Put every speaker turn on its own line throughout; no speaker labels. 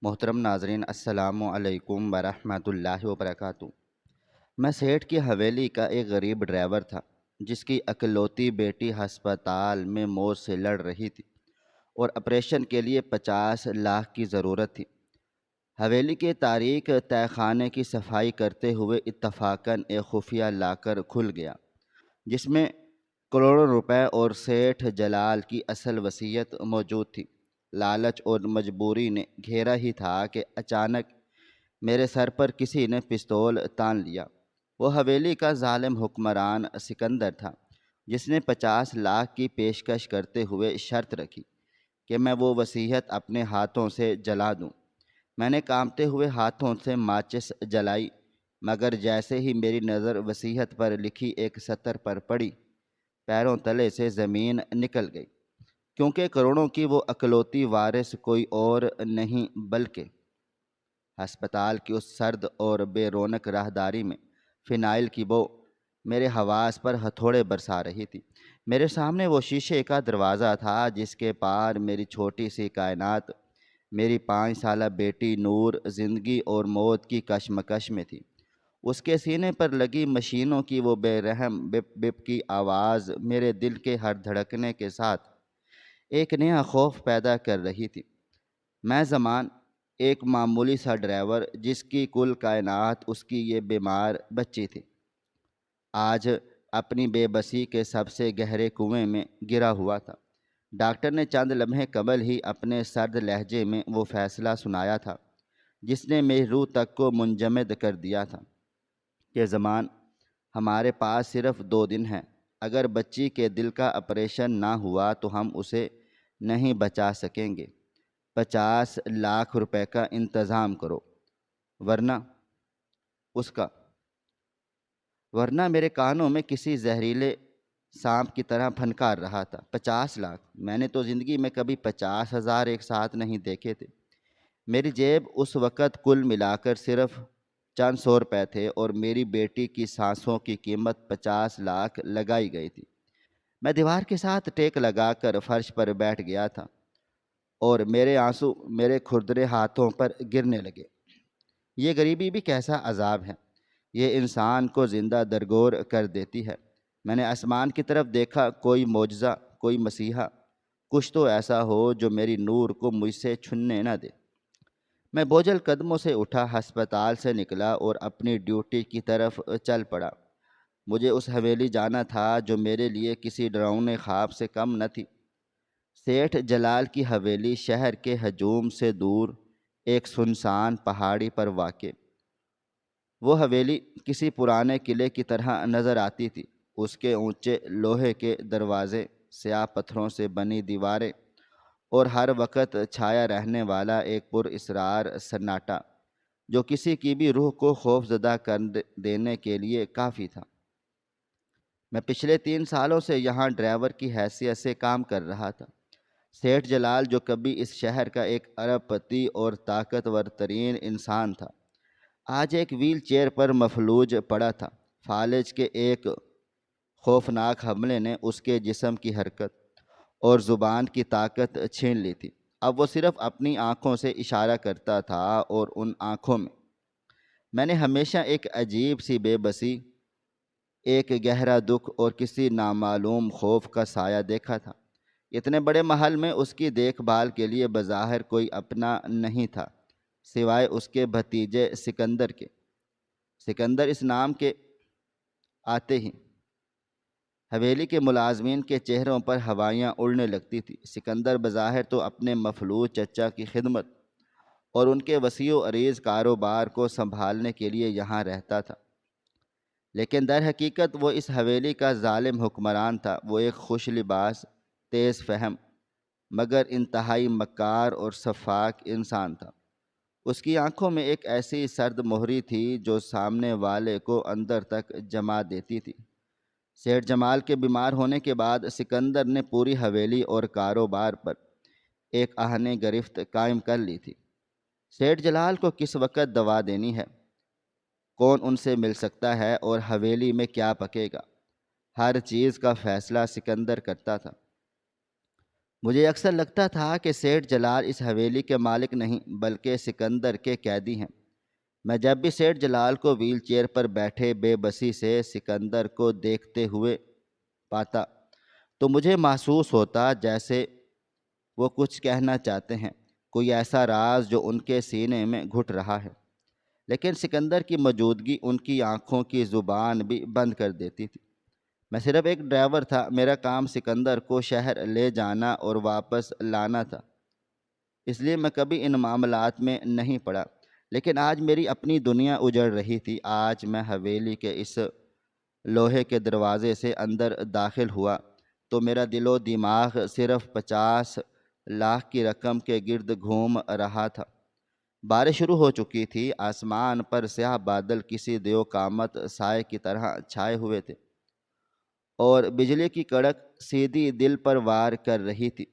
محترم ناظرین، السلام علیکم ورحمۃ اللہ وبرکاتہ۔ میں سیٹھ کی حویلی کا ایک غریب ڈرائیور تھا جس کی اکلوتی بیٹی ہسپتال میں موت سے لڑ رہی تھی اور آپریشن کے لیے 50 لاکھ کی ضرورت تھی۔ حویلی کے تاریک تہہ خانے کی صفائی کرتے ہوئے اتفاقاً ایک خفیہ لاکر کھل گیا جس میں کروڑوں روپے اور سیٹھ جلال کی اصل وصیت موجود تھی۔ لالچ اور مجبوری نے گھیرا ہی تھا کہ اچانک میرے سر پر کسی نے پستول تان لیا۔ وہ حویلی کا ظالم حکمران سکندر تھا جس نے 50 لاکھ کی پیشکش کرتے ہوئے شرط رکھی کہ میں وہ وصیت اپنے ہاتھوں سے جلا دوں۔ میں نے کانپتے ہوئے ہاتھوں سے ماچس جلائی، مگر جیسے ہی میری نظر وصیت پر لکھی ایک سطر پر پڑی، پیروں تلے سے زمین نکل گئی، کیونکہ کروڑوں کی وہ اکلوتی وارث کوئی اور نہیں بلکہ ہسپتال کی اس سرد اور بے رونق راہداری میں فنائل کی بو میرے حواس پر ہتھوڑے برسا رہی تھی۔ میرے سامنے وہ شیشے کا دروازہ تھا جس کے پار میری چھوٹی سی کائنات، میری 5 سالہ بیٹی نور زندگی اور موت کی کشمکش میں تھی۔ اس کے سینے پر لگی مشینوں کی وہ بے رحم بپ بپ کی آواز میرے دل کے ہر دھڑکنے کے ساتھ ایک نیا خوف پیدا کر رہی تھی۔ میں زمان، ایک معمولی سا ڈرائیور جس کی کل کائنات اس کی یہ بیمار بچی تھی، آج اپنی بے بسی کے سب سے گہرے کنویں میں گرا ہوا تھا۔ ڈاکٹر نے چند لمحے قبل ہی اپنے سرد لہجے میں وہ فیصلہ سنایا تھا جس نے میری روح تک کو منجمد کر دیا تھا کہ زمان، ہمارے پاس صرف 2 دن ہیں۔ اگر بچی کے دل کا آپریشن نہ ہوا تو ہم اسے نہیں بچا سکیں گے۔ 50 لاکھ روپے کا انتظام کرو، ورنہ اس کا ورنہ میرے کانوں میں کسی زہریلے سانپ کی طرح پھنکار رہا تھا۔ 50 لاکھ! میں نے تو زندگی میں کبھی 50,000 ایک ساتھ نہیں دیکھے تھے۔ میری جیب اس وقت کل ملا کر صرف چند 100 روپے تھے اور میری بیٹی کی سانسوں کی قیمت 50 لاکھ لگائی گئی تھی۔ میں دیوار کے ساتھ ٹیک لگا کر فرش پر بیٹھ گیا تھا اور میرے آنسو میرے کھردرے ہاتھوں پر گرنے لگے۔ یہ غریبی بھی کیسا عذاب ہے! یہ انسان کو زندہ درگور کر دیتی ہے۔ میں نے آسمان کی طرف دیکھا، کوئی معجزہ، کوئی مسیحا، کچھ تو ایسا ہو جو میری نور کو مجھ سے چھننے نہ دے۔ میں بوجھل قدموں سے اٹھا، ہسپتال سے نکلا اور اپنی ڈیوٹی کی طرف چل پڑا۔ مجھے اس حویلی جانا تھا جو میرے لیے کسی ڈراؤنے خواب سے کم نہ تھی۔ سیٹھ جلال کی حویلی شہر کے ہجوم سے دور ایک سنسان پہاڑی پر واقع۔ وہ حویلی کسی پرانے قلعے کی طرح نظر آتی تھی۔ اس کے اونچے لوہے کے دروازے، سیاہ پتھروں سے بنی دیواریں اور ہر وقت چھایا رہنے والا ایک پر اسرار سناٹا جو کسی کی بھی روح کو خوف زدہ کر دینے کے لیے کافی تھا۔ میں پچھلے 3 سالوں سے یہاں ڈرائیور کی حیثیت سے کام کر رہا تھا۔ سیٹھ جلال جو کبھی اس شہر کا ایک ارب پتی اور طاقتور ترین انسان تھا، آج ایک ویل چیئر پر مفلوج پڑا تھا۔ فالج کے ایک خوفناک حملے نے اس کے جسم کی حرکت اور زبان کی طاقت چھین لی تھی۔ اب وہ صرف اپنی آنکھوں سے اشارہ کرتا تھا اور ان آنکھوں میں نے ہمیشہ ایک عجیب سی بے بسی، ایک گہرا دکھ اور کسی نامعلوم خوف کا سایہ دیکھا تھا۔ اتنے بڑے محل میں اس کی دیکھ بھال کے لیے بظاہر کوئی اپنا نہیں تھا سوائے اس کے بھتیجے سکندر کے۔ سکندر اس نام کے آتے ہی حویلی کے ملازمین کے چہروں پر ہوائیاں اڑنے لگتی تھیں۔ سکندر بظاہر تو اپنے مفلوج چچا کی خدمت اور ان کے وسیع و عریض کاروبار کو سنبھالنے کے لیے یہاں رہتا تھا، لیکن در حقیقت وہ اس حویلی کا ظالم حکمران تھا۔ وہ ایک خوش لباس، تیز فہم مگر انتہائی مکار اور سفاک انسان تھا۔ اس کی آنکھوں میں ایک ایسی سرد مہری تھی جو سامنے والے کو اندر تک جما دیتی تھی۔ سیٹھ جمال کے بیمار ہونے کے بعد سکندر نے پوری حویلی اور کاروبار پر ایک آہنِ گرفت قائم کر لی تھی۔ سیٹھ جلال کو کس وقت دوا دینی ہے، کون ان سے مل سکتا ہے اور حویلی میں کیا پکے گا، ہر چیز کا فیصلہ سکندر کرتا تھا۔ مجھے اکثر لگتا تھا کہ سیٹھ جلال اس حویلی کے مالک نہیں بلکہ سکندر کے قیدی ہیں۔ میں جب بھی سیٹھ جلال کو ویل چیئر پر بیٹھے بے بسی سے سکندر کو دیکھتے ہوئے پاتا تو مجھے محسوس ہوتا جیسے وہ کچھ کہنا چاہتے ہیں، کوئی ایسا راز جو ان کے سینے میں گھٹ رہا ہے، لیکن سکندر کی موجودگی ان کی آنکھوں کی زبان بھی بند کر دیتی تھی۔ میں صرف ایک ڈرائیور تھا، میرا کام سکندر کو شہر لے جانا اور واپس لانا تھا، اس لیے میں کبھی ان معاملات میں نہیں پڑا۔ لیکن آج میری اپنی دنیا اجڑ رہی تھی۔ آج میں حویلی کے اس لوہے کے دروازے سے اندر داخل ہوا تو میرا دل و دماغ صرف 50 لاکھ کی رقم کے گرد گھوم رہا تھا۔ بارش شروع ہو چکی تھی، آسمان پر سیاہ بادل کسی دیو قامت سائے کی طرح چھائے ہوئے تھے اور بجلی کی کڑک سیدھی دل پر وار کر رہی تھی۔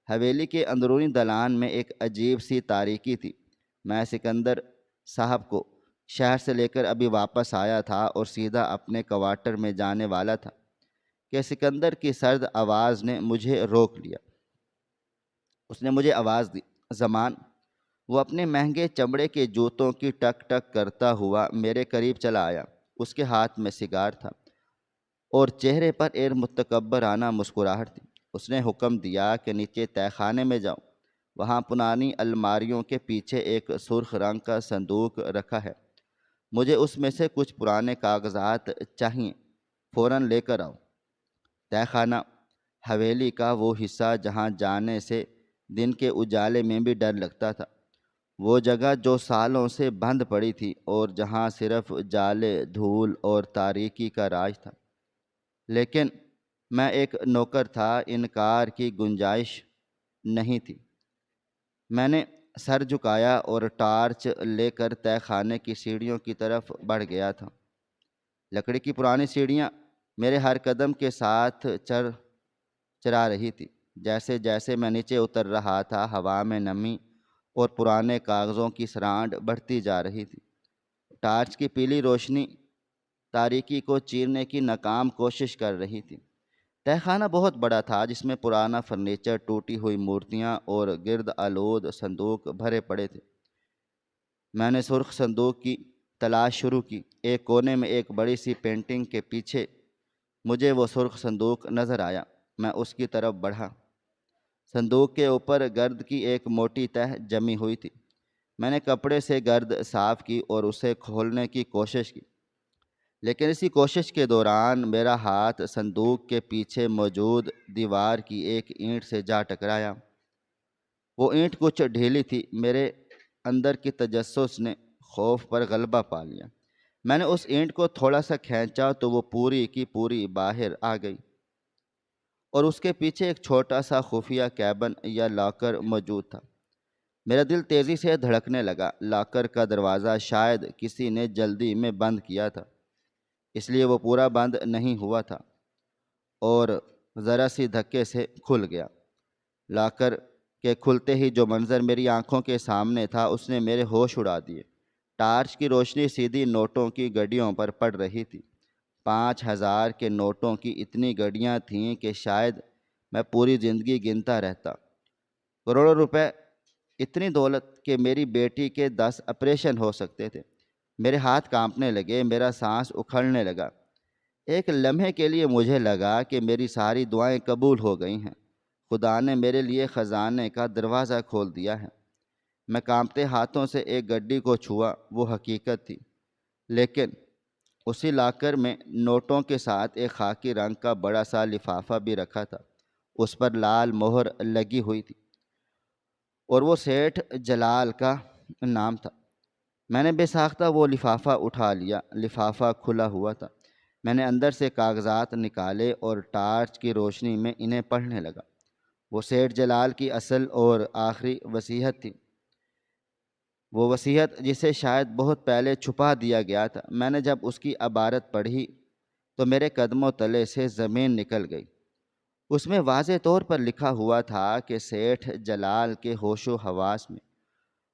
حویلی کے اندرونی دلان میں ایک عجیب سی تاریکی تھی۔ میں سکندر صاحب کو شہر سے لے کر ابھی واپس آیا تھا اور سیدھا اپنے کوارٹر میں جانے والا تھا کہ سکندر کی سرد آواز نے مجھے روک لیا۔ اس نے مجھے آواز دی، زمان۔ وہ اپنے مہنگے چمڑے کے جوتوں کی ٹک ٹک کرتا ہوا میرے قریب چلا آیا۔ اس کے ہاتھ میں سگار تھا اور چہرے پر ایک متکبرانہ مسکراہٹ تھی۔ اس نے حکم دیا کہ نیچے تہہ خانے میں جاؤ، وہاں پرانی الماریوں کے پیچھے ایک سرخ رنگ کا صندوق رکھا ہے، مجھے اس میں سے کچھ پرانے کاغذات چاہئیں، فوراً لے کر آؤ۔ تہہ خانہ حویلی کا وہ حصہ جہاں جانے سے دن کے اجالے میں بھی ڈر لگتا تھا، وہ جگہ جو سالوں سے بند پڑی تھی اور جہاں صرف جالے، دھول اور تاریکی کا راج تھا۔ لیکن میں ایک نوکر تھا، انکار کی گنجائش نہیں تھی۔ میں نے سر جھکایا اور ٹارچ لے کر تہہ خانے کی سیڑھیوں کی طرف بڑھ گیا تھا۔ لکڑی کی پرانی سیڑھیاں میرے ہر قدم کے ساتھ چرا رہی تھی۔ جیسے جیسے میں نیچے اتر رہا تھا، ہوا میں نمی اور پرانے کاغذوں کی سرانڈ بڑھتی جا رہی تھی۔ ٹارچ کی پیلی روشنی تاریکی کو چیرنے کی ناکام کوشش کر رہی تھی۔ تہہ خانہ بہت بڑا تھا، جس میں پرانا فرنیچر، ٹوٹی ہوئی مورتیاں اور گرد آلود صندوق بھرے پڑے تھے۔ میں نے سرخ صندوق کی تلاش شروع کی۔ ایک کونے میں ایک بڑی سی پینٹنگ کے پیچھے مجھے وہ سرخ صندوق نظر آیا۔ میں اس کی طرف بڑھا۔ صندوق کے اوپر گرد کی ایک موٹی تہہ جمی ہوئی تھی۔ میں نے کپڑے سے گرد صاف کی اور اسے کھولنے کی کوشش کی، لیکن اسی کوشش کے دوران میرا ہاتھ صندوق کے پیچھے موجود دیوار کی ایک اینٹ سے جا ٹکرایا۔ وہ اینٹ کچھ ڈھیلی تھی۔ میرے اندر کی تجسس نے خوف پر غلبہ پا لیا۔ میں نے اس اینٹ کو تھوڑا سا کھینچا تو وہ پوری کی پوری باہر آ گئی اور اس کے پیچھے ایک چھوٹا سا خفیہ کیبن یا لاکر موجود تھا۔ میرا دل تیزی سے دھڑکنے لگا۔ لاکر کا دروازہ شاید کسی نے جلدی میں بند کیا تھا، اس لیے وہ پورا بند نہیں ہوا تھا اور ذرا سی دھکے سے کھل گیا۔ لاکر کے کھلتے ہی جو منظر میری آنکھوں کے سامنے تھا، اس نے میرے ہوش اڑا دیے۔ ٹارچ کی روشنی سیدھی نوٹوں کی گڈیوں پر پڑ رہی تھی۔ 5000 کے نوٹوں کی اتنی گڈیاں تھیں کہ شاید میں پوری زندگی گنتا رہتا۔ کروڑوں روپے، اتنی دولت کہ میری بیٹی کے 10 آپریشن ہو سکتے تھے۔ میرے ہاتھ کانپنے لگے، میرا سانس اکھڑنے لگا۔ ایک لمحے کے لیے مجھے لگا کہ میری ساری دعائیں قبول ہو گئی ہیں، خدا نے میرے لیے خزانے کا دروازہ کھول دیا ہے۔ میں کانپتے ہاتھوں سے ایک گڈی کو چھوا، وہ حقیقت تھی، لیکن اسی لاکر میں نوٹوں کے ساتھ ایک خاکی رنگ کا بڑا سا لفافہ بھی رکھا تھا۔ اس پر لال مہر لگی ہوئی تھی اور وہ سیٹھ جلال کا نام تھا۔ میں نے بے ساختہ وہ لفافہ اٹھا لیا۔ لفافہ کھلا ہوا تھا۔ میں نے اندر سے کاغذات نکالے اور ٹارچ کی روشنی میں انہیں پڑھنے لگا۔ وہ سیٹھ جلال کی اصل اور آخری وصیت تھی، وہ وصیت جسے شاید بہت پہلے چھپا دیا گیا تھا۔ میں نے جب اس کی عبارت پڑھی تو میرے قدموں تلے سے زمین نکل گئی۔ اس میں واضح طور پر لکھا ہوا تھا کہ سیٹھ جلال کے ہوش و حواس میں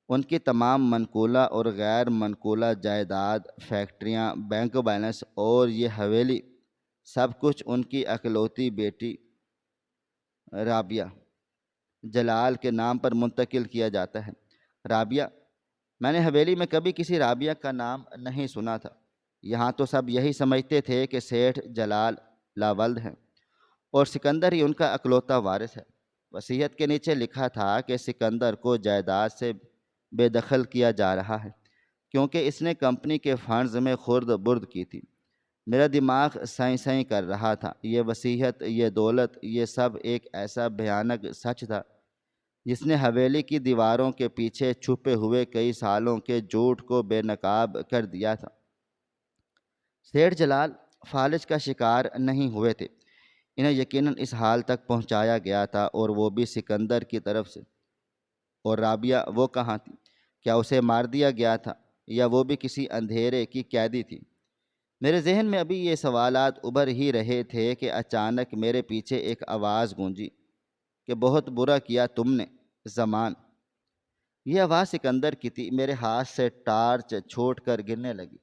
ان کی تمام منقولہ اور غیر منقولہ جائیداد، فیکٹریاں، بینک بیلنس اور یہ حویلی، سب کچھ ان کی اکلوتی بیٹی رابعہ جلال کے نام پر منتقل کیا جاتا ہے۔ رابعہ، میں نے حویلی میں کبھی کسی رابعہ کا نام نہیں سنا تھا۔ یہاں تو سب یہی سمجھتے تھے کہ سیٹھ جلال لاولد ہیں اور سکندر ہی ان کا اکلوتا وارث ہے۔ وصیت کے نیچے لکھا تھا کہ سکندر کو جائیداد سے بے دخل کیا جا رہا ہے کیونکہ اس نے کمپنی کے فنڈز میں خرد برد کی تھی۔ میرا دماغ سائیں سائیں کر رہا تھا۔ یہ وصیت، یہ دولت، یہ سب ایک ایسا بھیانک سچ تھا جس نے حویلی کی دیواروں کے پیچھے چھپے ہوئے کئی سالوں کے جھوٹ کو بے نقاب کر دیا تھا۔ سیٹھ جلال فالج کا شکار نہیں ہوئے تھے۔ انہیں یقیناً اس حال تک پہنچایا گیا تھا، اور وہ بھی سکندر کی طرف سے۔ اور رابعہ وہ کہاں تھی؟ کیا اسے مار دیا گیا تھا یا وہ بھی کسی اندھیرے کی قیدی تھی؟ میرے ذہن میں ابھی یہ سوالات ابھر ہی رہے تھے کہ اچانک میرے پیچھے ایک آواز گونجی کہ بہت برا کیا تم نے زمان۔ یہ آواز سکندر کی تھی۔ میرے ہاتھ سے ٹارچ چھوٹ کر گرنے لگی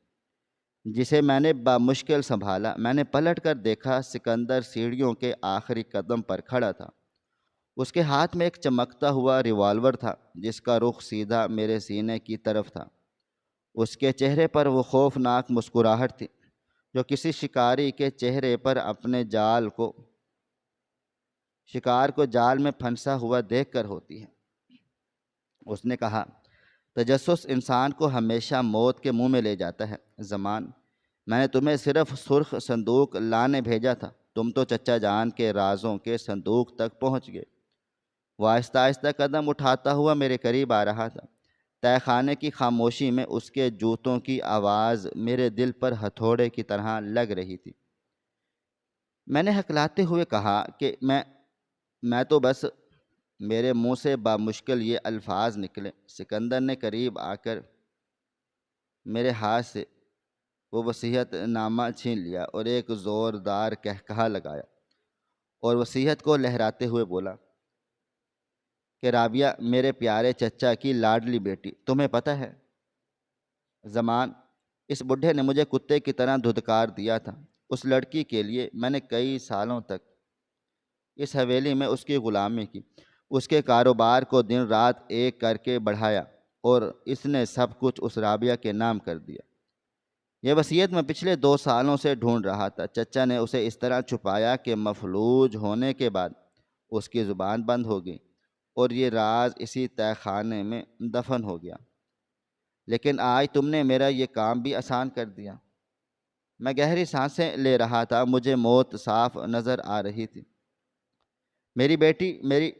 جسے میں نے بامشکل سنبھالا۔ میں نے پلٹ کر دیکھا، سکندر سیڑھیوں کے آخری قدم پر کھڑا تھا۔ اس کے ہاتھ میں ایک چمکتا ہوا ریوالور تھا جس کا رخ سیدھا میرے سینے کی طرف تھا۔ اس کے چہرے پر وہ خوفناک مسکراہٹ تھی جو کسی شکاری کے چہرے پر اپنے شکار کو جال میں پھنسا ہوا دیکھ کر ہوتی ہے۔ اس نے کہا، تجسس انسان کو ہمیشہ موت کے منہ میں لے جاتا ہے زمان۔ میں نے تمہیں صرف سرخ صندوق لانے بھیجا تھا، تم تو چچا جان کے رازوں کے صندوق تک پہنچ گئے۔ وہ آہستہ آہستہ قدم اٹھاتا ہوا میرے قریب آ رہا تھا۔ تہہ خانے کی خاموشی میں اس کے جوتوں کی آواز میرے دل پر ہتھوڑے کی طرح لگ رہی تھی۔ میں نے ہکلاتے ہوئے کہا کہ میں تو بس، میرے منہ سے بامشکل یہ الفاظ نکلے۔ سکندر نے قریب آ کر میرے ہاتھ سے وہ وصیت نامہ چھین لیا اور ایک زوردار قہقہہ لگایا اور وصیت کو لہراتے ہوئے بولا کہ رابعہ میرے پیارے چچا کی لاڈلی بیٹی، تمہیں پتہ ہے زمان، اس بڈھے نے مجھے کتے کی طرح دھتکار دیا تھا۔ اس لڑکی کے لیے میں نے کئی سالوں تک اس حویلی میں اس کی غلامی کی، اس کے کاروبار کو دن رات ایک کر کے بڑھایا، اور اس نے سب کچھ اس رابعہ کے نام کر دیا۔ یہ وصیت میں پچھلے 2 سالوں سے ڈھونڈ رہا تھا۔ چچا نے اسے اس طرح چھپایا کہ مفلوج ہونے کے بعد اس کی زبان بند ہو گئی اور یہ راز اسی تہہ خانے میں دفن ہو گیا۔ لیکن آج تم نے میرا یہ کام بھی آسان کر دیا۔ میں گہری سانسیں لے رہا تھا، مجھے موت صاف نظر آ رہی تھی۔ میری بیٹی، میری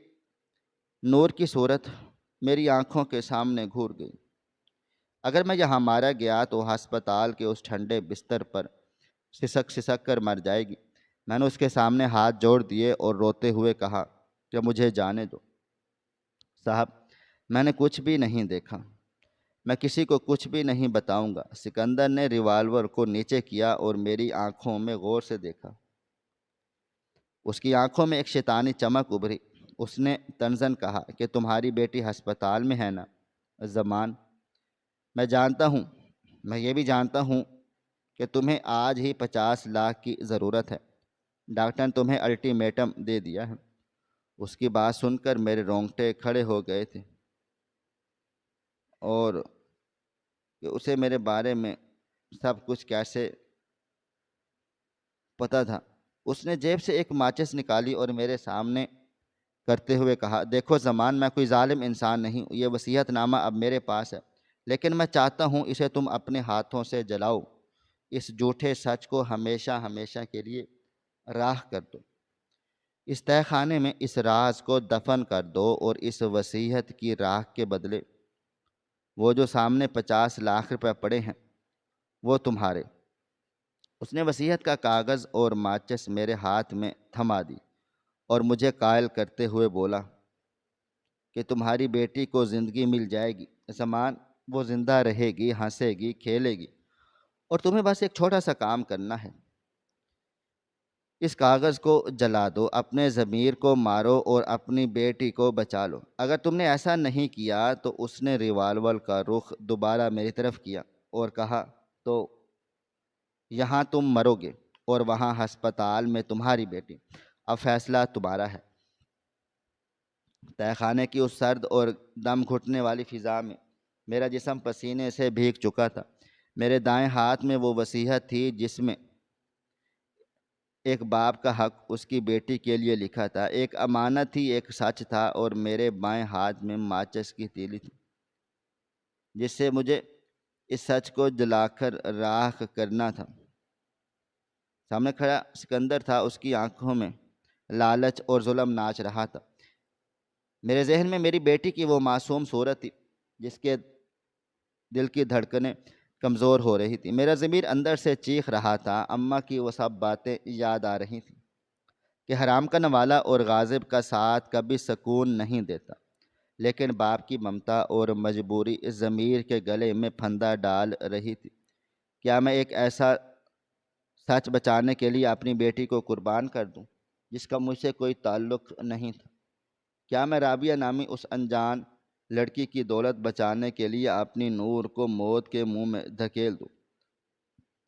نور کی صورت میری آنکھوں کے سامنے گھور گئی۔ اگر میں یہاں مارا گیا تو ہسپتال کے اس ٹھنڈے بستر پر سسک سسک کر مر جائے گی۔ میں نے اس کے سامنے ہاتھ جوڑ دیے اور روتے ہوئے کہا کہ مجھے جانے دو صاحب، میں نے کچھ بھی نہیں دیکھا، میں کسی کو کچھ بھی نہیں بتاؤں گا۔ سکندر نے ریوالور کو نیچے کیا اور میری آنکھوں میں غور سے دیکھا۔ اس کی آنکھوں میں ایک شیطانی چمک ابھری۔ اس نے طنزاً کہا کہ تمہاری بیٹی ہسپتال میں ہے نا زمان؟ میں جانتا ہوں، میں یہ بھی جانتا ہوں کہ تمہیں آج ہی 50 لاکھ کی ضرورت ہے۔ ڈاکٹر نے تمہیں الٹیمیٹم دے دیا ہے۔ اس کی بات سن کر میرے رونگٹے کھڑے ہو گئے تھے، اور کہ اسے میرے بارے میں سب کچھ کیسے پتہ تھا۔ اس نے جیب سے ایک ماچس نکالی اور میرے سامنے کرتے ہوئے کہا، دیکھو زمان، میں کوئی ظالم انسان نہیں ہوں۔ یہ وصیت نامہ اب میرے پاس ہے، لیکن میں چاہتا ہوں اسے تم اپنے ہاتھوں سے جلاؤ، اس جھوٹے سچ کو ہمیشہ ہمیشہ کے لیے راکھ کر دو۔ اس تہہ خانے میں اس راز کو دفن کر دو، اور اس وصیت کی راکھ کے بدلے وہ جو سامنے 50 لاکھ روپے پڑے ہیں وہ تمہارے۔ اس نے وصیت کا کاغذ اور ماچس میرے ہاتھ میں تھما دی اور مجھے قائل کرتے ہوئے بولا کہ تمہاری بیٹی کو زندگی مل جائے گی زمان، وہ زندہ رہے گی، ہنسے گی، کھیلے گی، اور تمہیں بس ایک چھوٹا سا کام کرنا ہے۔ اس کاغذ کو جلا دو، اپنے ضمیر کو مارو اور اپنی بیٹی کو بچا لو۔ اگر تم نے ایسا نہیں کیا تو اس نے ریوالور کا رخ دوبارہ میری طرف کیا اور کہا، تو یہاں تم مرو گے اور وہاں ہسپتال میں تمہاری بیٹی۔ اب فیصلہ تمہارا ہے۔ تہہ خانے کی اس سرد اور دم گھٹنے والی فضا میں میرا جسم پسینے سے بھیگ چکا تھا۔ میرے دائیں ہاتھ میں وہ وصیت تھی جس میں ایک باپ کا حق اس کی بیٹی کے لیے لکھا تھا، ایک امانت تھی، ایک سچ تھا، اور میرے بائیں ہاتھ میں ماچس کی تیلی تھی جس سے مجھے اس سچ کو جلا کر راکھ کرنا تھا۔ سامنے کھڑا سکندر تھا، اس کی آنکھوں میں لالچ اور ظلم ناچ رہا تھا۔ میرے ذہن میں میری بیٹی کی وہ معصوم صورت تھی جس کے دل کی دھڑکنیں کمزور ہو رہی تھی۔ میرا ضمیر اندر سے چیخ رہا تھا، اماں کی وہ سب باتیں یاد آ رہی تھیں کہ حرام کا نوالا اور غاصب کا ساتھ کبھی سکون نہیں دیتا، لیکن باپ کی ممتا اور مجبوری اس ضمیر کے گلے میں پھندا ڈال رہی تھی۔ کیا میں ایک ایسا سچ بچانے کے لیے اپنی بیٹی کو قربان کر دوں جس کا مجھ سے کوئی تعلق نہیں تھا؟ کیا میں رابعہ نامی اس انجان لڑکی کی دولت بچانے کے لیے اپنی نور کو موت کے منہ میں دھکیل دوں؟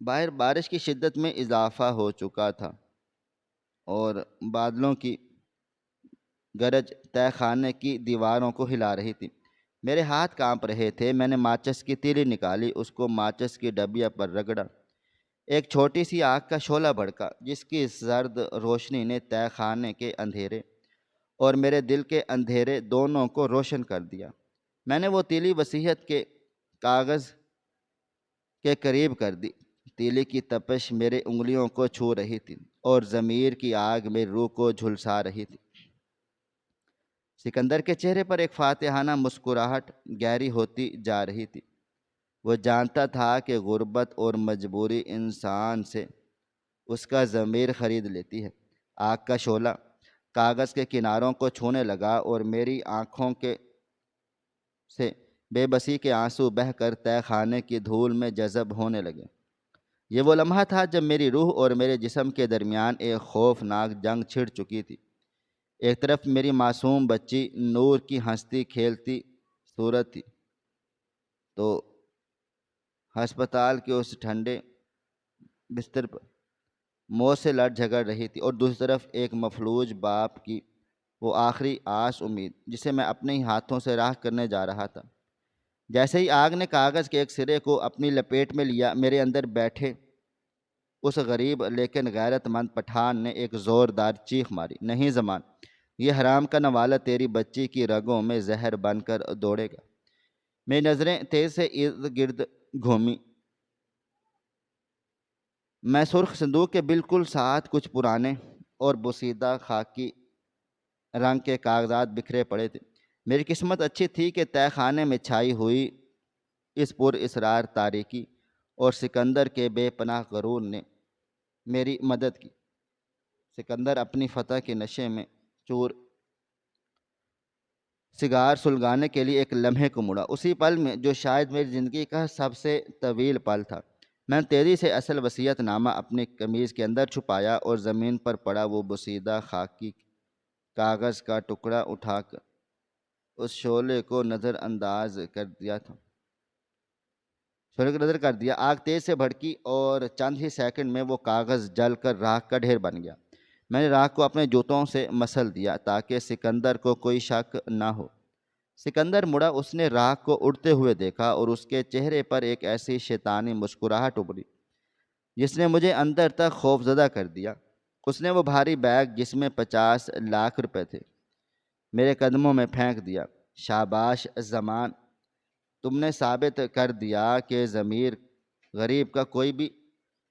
باہر بارش کی شدت میں اضافہ ہو چکا تھا اور بادلوں کی گرج تہہ خانے کی دیواروں کو ہلا رہی تھی۔ میرے ہاتھ کانپ رہے تھے۔ میں نے ماچس کی تیلی نکالی، اس کو ماچس کی ڈبیا پر رگڑا۔ ایک چھوٹی سی آگ کا شعلہ بھڑکا جس کی زرد روشنی نے تہہ خانے کے اندھیرے اور میرے دل کے اندھیرے دونوں کو روشن کر دیا۔ میں نے وہ تیلی وصیت کے کاغذ کے قریب کر دی۔ تیلی کی تپش میرے انگلیوں کو چھو رہی تھی اور ضمیر کی آگ میری روح کو جھلسا رہی تھی۔ سکندر کے چہرے پر ایک فاتحانہ مسکراہٹ گہری ہوتی جا رہی تھی۔ وہ جانتا تھا کہ غربت اور مجبوری انسان سے اس کا ضمیر خرید لیتی ہے۔ آگ کا شعلہ کاغذ کے کناروں کو چھونے لگا اور میری آنکھوں سے بے بسی کے آنسو بہہ کر تہہ خانے کی دھول میں جذب ہونے لگے۔ یہ وہ لمحہ تھا جب میری روح اور میرے جسم کے درمیان ایک خوفناک جنگ چھڑ چکی تھی۔ ایک طرف میری معصوم بچی نور کی ہنستی کھیلتی صورت تھی تو ہسپتال کے اس ٹھنڈے بستر پر موت سے لڑ جھگڑ رہی تھی، اور دوسری طرف ایک مفلوج باپ کی وہ آخری آس امید جسے میں اپنے ہی ہاتھوں سے راکھ کرنے جا رہا تھا۔ جیسے ہی آگ نے کاغذ کے ایک سرے کو اپنی لپیٹ میں لیا، میرے اندر بیٹھے اس غریب لیکن غیرت مند پٹھان نے ایک زوردار چیخ ماری، نہیں زمان، یہ حرام کا نوالا تیری بچی کی رگوں میں زہر بن کر دوڑے گا۔ میری نظریں تیز سے ارد گرد گھومی۔ میں سرخ صندوق کے بالکل ساتھ کچھ پرانے اور بوسیدہ خاکی رنگ کے کاغذات بکھرے پڑے تھے۔ میری قسمت اچھی تھی کہ تہہ خانے میں چھائی ہوئی اس پر اسرار تاریکی اور سکندر کے بے پناہ غرور نے میری مدد کی۔ سکندر اپنی فتح کے نشے میں چور سگار سلگانے کے لیے ایک لمحے کو مڑا، اسی پل میں جو شاید میری زندگی کا سب سے طویل پل تھا۔ میں نے تیزی سے اصل وصیت نامہ اپنی قمیض کے اندر چھپایا اور زمین پر پڑا وہ بوسیدہ خاکی کاغذ کا ٹکڑا اٹھا کر اس شعلے کو نظر انداز کر دیا تھا۔ شعلے کو نظر کر دیا۔ آگ تیز سے بھڑکی اور چند ہی سیکنڈ میں وہ کاغذ جل کر راکھ کا ڈھیر بن گیا۔ میں نے راکھ کو اپنے جوتوں سے مسل دیا تاکہ سکندر کو کوئی شک نہ ہو۔ سکندر مڑا، اس نے راکھ کو اڑتے ہوئے دیکھا اور اس کے چہرے پر ایک ایسی شیطانی مسکراہٹ ابھری جس نے مجھے اندر تک خوفزدہ کر دیا۔ اس نے وہ بھاری بیگ جس میں 50 لاکھ روپے تھے میرے قدموں میں پھینک دیا۔ شاباش زمان، تم نے ثابت کر دیا کہ ضمیر غریب کا کوئی بھی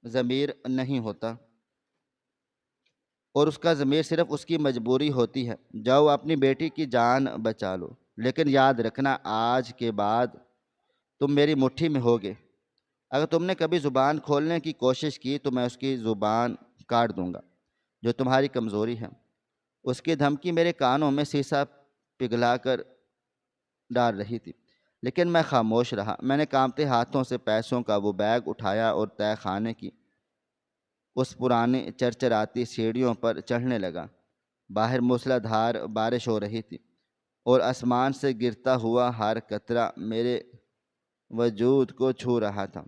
ضمیر نہیں ہوتا اور اس کا ضمیر صرف اس کی مجبوری ہوتی ہے۔ جاؤ اپنی بیٹی کی جان بچا لو، لیکن یاد رکھنا آج کے بعد تم میری مٹھی میں ہوگے۔ اگر تم نے کبھی زبان کھولنے کی کوشش کی تو میں اس کی زبان کاٹ دوں گا، جو تمہاری کمزوری ہے۔ اس کی دھمکی میرے کانوں میں سیسا پگھلا کر ڈال رہی تھی، لیکن میں خاموش رہا۔ میں نے کانپتے ہاتھوں سے پیسوں کا وہ بیگ اٹھایا اور تہہ خانے کی اس پرانی چرچراتی سیڑھیوں پر چڑھنے لگا۔ باہر موسلا دھار بارش ہو رہی تھی اور آسمان سے گرتا ہوا ہر قطرہ میرے وجود کو چھو رہا تھا،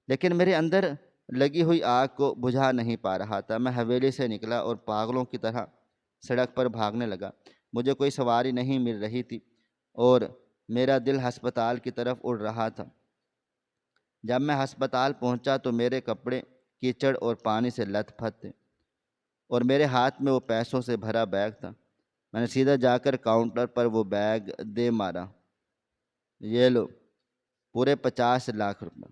لیکن میرے اندر لگی ہوئی آگ کو بجھا نہیں پا رہا تھا۔ میں حویلی سے نکلا اور پاگلوں کی طرح سڑک پر بھاگنے لگا۔ مجھے کوئی سواری نہیں مل رہی تھی اور میرا دل ہسپتال کی طرف اڑ رہا تھا۔ جب میں ہسپتال پہنچا تو میرے کپڑے کیچڑ اور پانی سے لت پت تھے اور میرے ہاتھ میں وہ پیسوں سے بھرا بیگ تھا۔ میں نے سیدھا جا کر کاؤنٹر پر وہ بیگ دے مارا، یہ لو پورے 50 لاکھ روپے،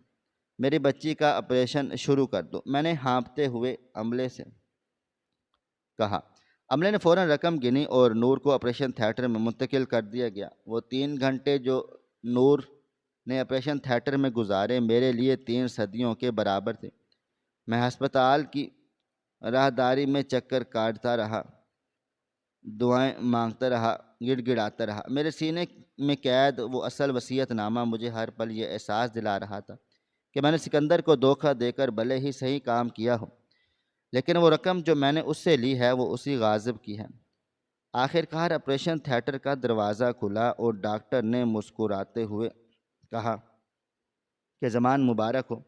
میری بچی کا آپریشن شروع کر دو۔ میں نے ہانپتے ہوئے عملے سے کہا۔ عملے نے فوراً رقم گنی اور نور کو آپریشن تھیٹر میں منتقل کر دیا گیا۔ وہ 3 گھنٹے جو نور نے آپریشن تھیٹر میں گزارے میرے لیے 3 صدیوں کے برابر تھے۔ میں ہسپتال کی راہداری میں چکر کاٹتا رہا، دعائیں مانگتا رہا، گڑ گڑاتا رہا۔ میرے سینے میں قید وہ اصل وصیت نامہ مجھے ہر پل یہ احساس دلا رہا تھا کہ میں نے سکندر کو دھوکہ دے کر بھلے ہی صحیح کام کیا ہو، لیکن وہ رقم جو میں نے اس سے لی ہے وہ اسی غاصب کی ہے۔ آخر کار آپریشن تھیٹر کا دروازہ کھلا اور ڈاکٹر نے مسکراتے ہوئے کہا کہ زمان مبارک ہو،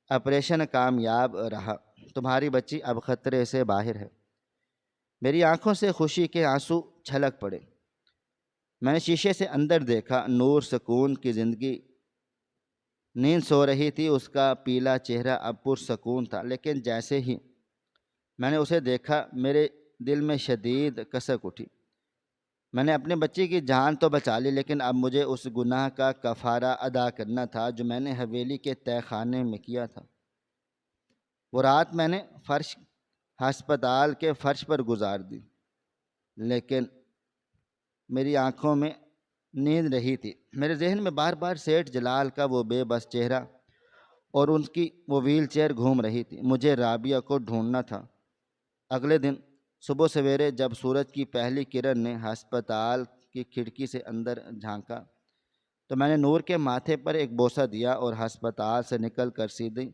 آپریشن کامیاب رہا، تمہاری بچی اب خطرے سے باہر ہے۔ میری آنکھوں سے خوشی کے آنسو چھلک پڑے۔ میں نے شیشے سے اندر دیکھا، نور سکون کی زندگی نیند سو رہی تھی، اس کا پیلا چہرہ اب پرسکون تھا، لیکن جیسے ہی میں نے اسے دیکھا میرے دل میں شدید کسک اٹھی۔ میں نے اپنے بچے کی جان تو بچا لی، لیکن اب مجھے اس گناہ کا کفارہ ادا کرنا تھا جو میں نے حویلی کے تہہ خانے میں کیا تھا۔ وہ رات میں نے ہسپتال کے فرش پر گزار دی، لیکن میری آنکھوں میں نیند رہی تھی۔ میرے ذہن میں بار بار سیٹھ جلال کا وہ بے بس چہرہ اور ان کی وہ ویل چیئر گھوم رہی تھی۔ مجھے رابعہ کو ڈھونڈنا تھا۔ اگلے دن صبح سویرے جب سورج کی پہلی کرن نے ہسپتال کی کھڑکی سے اندر جھانکا تو میں نے نور کے ماتھے پر ایک بوسہ دیا اور ہسپتال سے نکل کر سیدھی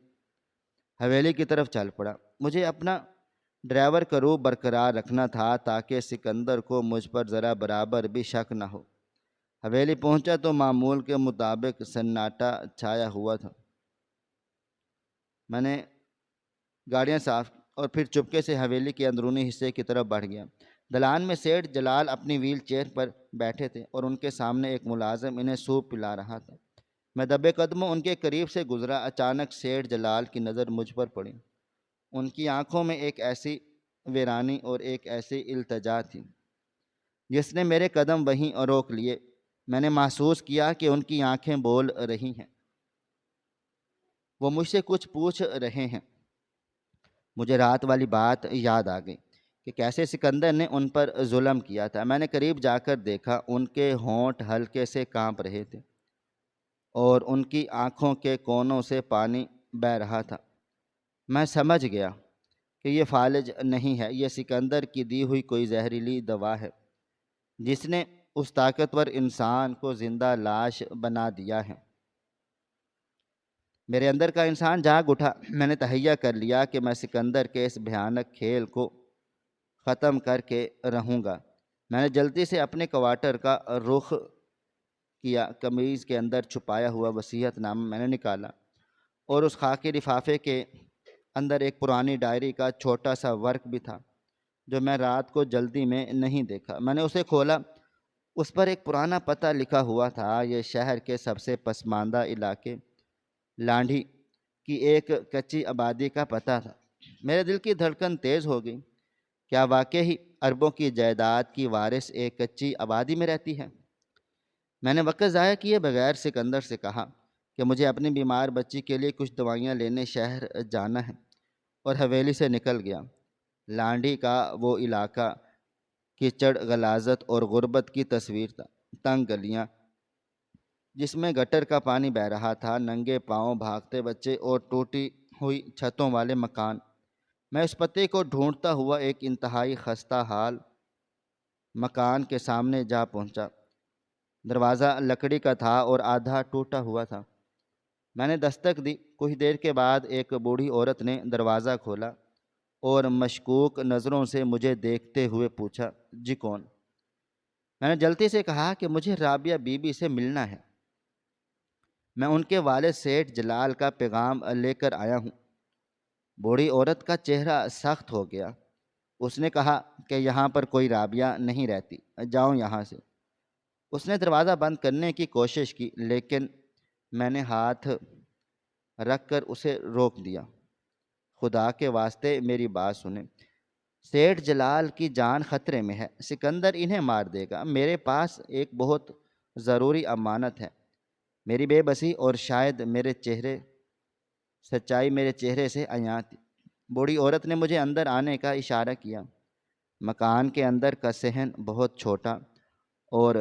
حویلی کی طرف چل پڑا۔ مجھے اپنا ڈرائیور کا روح برقرار رکھنا تھا تاکہ سکندر کو مجھ پر ذرا برابر بھی شک نہ ہو۔ حویلی پہنچا تو معمول کے مطابق سناٹا چھایا ہوا تھا۔ میں نے گاڑیاں صاف اور پھر چپکے سے حویلی کے اندرونی حصے کی طرف بڑھ گیا۔ دلان میں سیٹھ جلال اپنی ویل چیئر پر بیٹھے تھے اور ان کے سامنے ایک ملازم انہیں سوپ پلا رہا تھا۔ میں دبے قدموں ان کے قریب سے گزرا۔ اچانک سیٹھ جلال کی نظر مجھ پر پڑی۔ ان کی آنکھوں میں ایک ایسی ویرانی اور ایک ایسی التجا تھی جس نے میرے قدم وہیں روک لیے۔ میں نے محسوس کیا کہ ان کی آنکھیں بول رہی ہیں، وہ مجھ سے کچھ پوچھ رہے ہیں۔ مجھے رات والی بات یاد آ گئی کہ کیسے سکندر نے ان پر ظلم کیا تھا۔ میں نے قریب جا کر دیکھا، ان کے ہونٹ ہلکے سے کانپ رہے تھے اور ان کی آنکھوں کے کونوں سے پانی بہہ رہا تھا۔ میں سمجھ گیا کہ یہ فالج نہیں ہے، یہ سکندر کی دی ہوئی کوئی زہریلی دوا ہے جس نے اس طاقتور انسان کو زندہ لاش بنا دیا ہے۔ میرے اندر کا انسان جاگ اٹھا۔ میں نے تہیہ کر لیا کہ میں سکندر کے اس بھیانک کھیل کو ختم کر کے رہوں گا۔ میں نے جلدی سے اپنے کوارٹر کا رخ کیا۔ قمیض کے اندر چھپایا ہوا وصیت نامہ میں نے نکالا اور اس خاکی لفافے کے اندر ایک پرانی ڈائری کا چھوٹا سا ورق بھی تھا جو میں رات کو جلدی میں نہیں دیکھا۔ میں نے اسے کھولا۔ اس پر ایک پرانا پتہ لکھا ہوا تھا۔ یہ شہر کے سب سے پسماندہ علاقے لانڈھی کی ایک کچی آبادی کا پتہ تھا۔ میرے دل کی دھڑکن تیز ہو گئی۔ کیا واقعی اربوں کی جائیداد کی وارث ایک کچی آبادی میں رہتی ہے؟ میں نے وقت ضائع کیے بغیر سکندر سے کہا کہ مجھے اپنی بیمار بچی کے لیے کچھ دوائیاں لینے شہر جانا ہے، اور حویلی سے نکل گیا۔ لانڈھی کا وہ علاقہ کیچڑ، غلاظت اور غربت کی تصویر تھا۔ تنگ گلیاں جس میں گٹر کا پانی بہہ رہا تھا، ننگے پاؤں بھاگتے بچے اور ٹوٹی ہوئی چھتوں والے مکان۔ میں اس پتے کو ڈھونڈتا ہوا ایک انتہائی خستہ حال مکان کے سامنے جا پہنچا۔ دروازہ لکڑی کا تھا اور آدھا ٹوٹا ہوا تھا۔ میں نے دستک دی۔ کچھ دیر کے بعد ایک بوڑھی عورت نے دروازہ کھولا اور مشکوک نظروں سے مجھے دیکھتے ہوئے پوچھا، جی کون؟ میں نے جلدی سے کہا کہ مجھے رابعہ بی بی سے ملنا ہے، میں ان کے والد سیٹھ جلال کا پیغام لے کر آیا ہوں۔ بوڑھی عورت کا چہرہ سخت ہو گیا۔ اس نے کہا کہ یہاں پر کوئی رابعہ نہیں رہتی، جاؤ یہاں سے۔ اس نے دروازہ بند کرنے کی کوشش کی لیکن میں نے ہاتھ رکھ کر اسے روک دیا۔ خدا کے واسطے میری بات سنیں، سیٹھ جلال کی جان خطرے میں ہے، سکندر انہیں مار دے گا۔ میرے پاس ایک بہت ضروری امانت ہے۔ میری بے بسی اور شاید سچائی میرے چہرے سے عیاں تھی۔ بوڑھی عورت نے مجھے اندر آنے کا اشارہ کیا۔ مکان کے اندر کا صحن بہت چھوٹا اور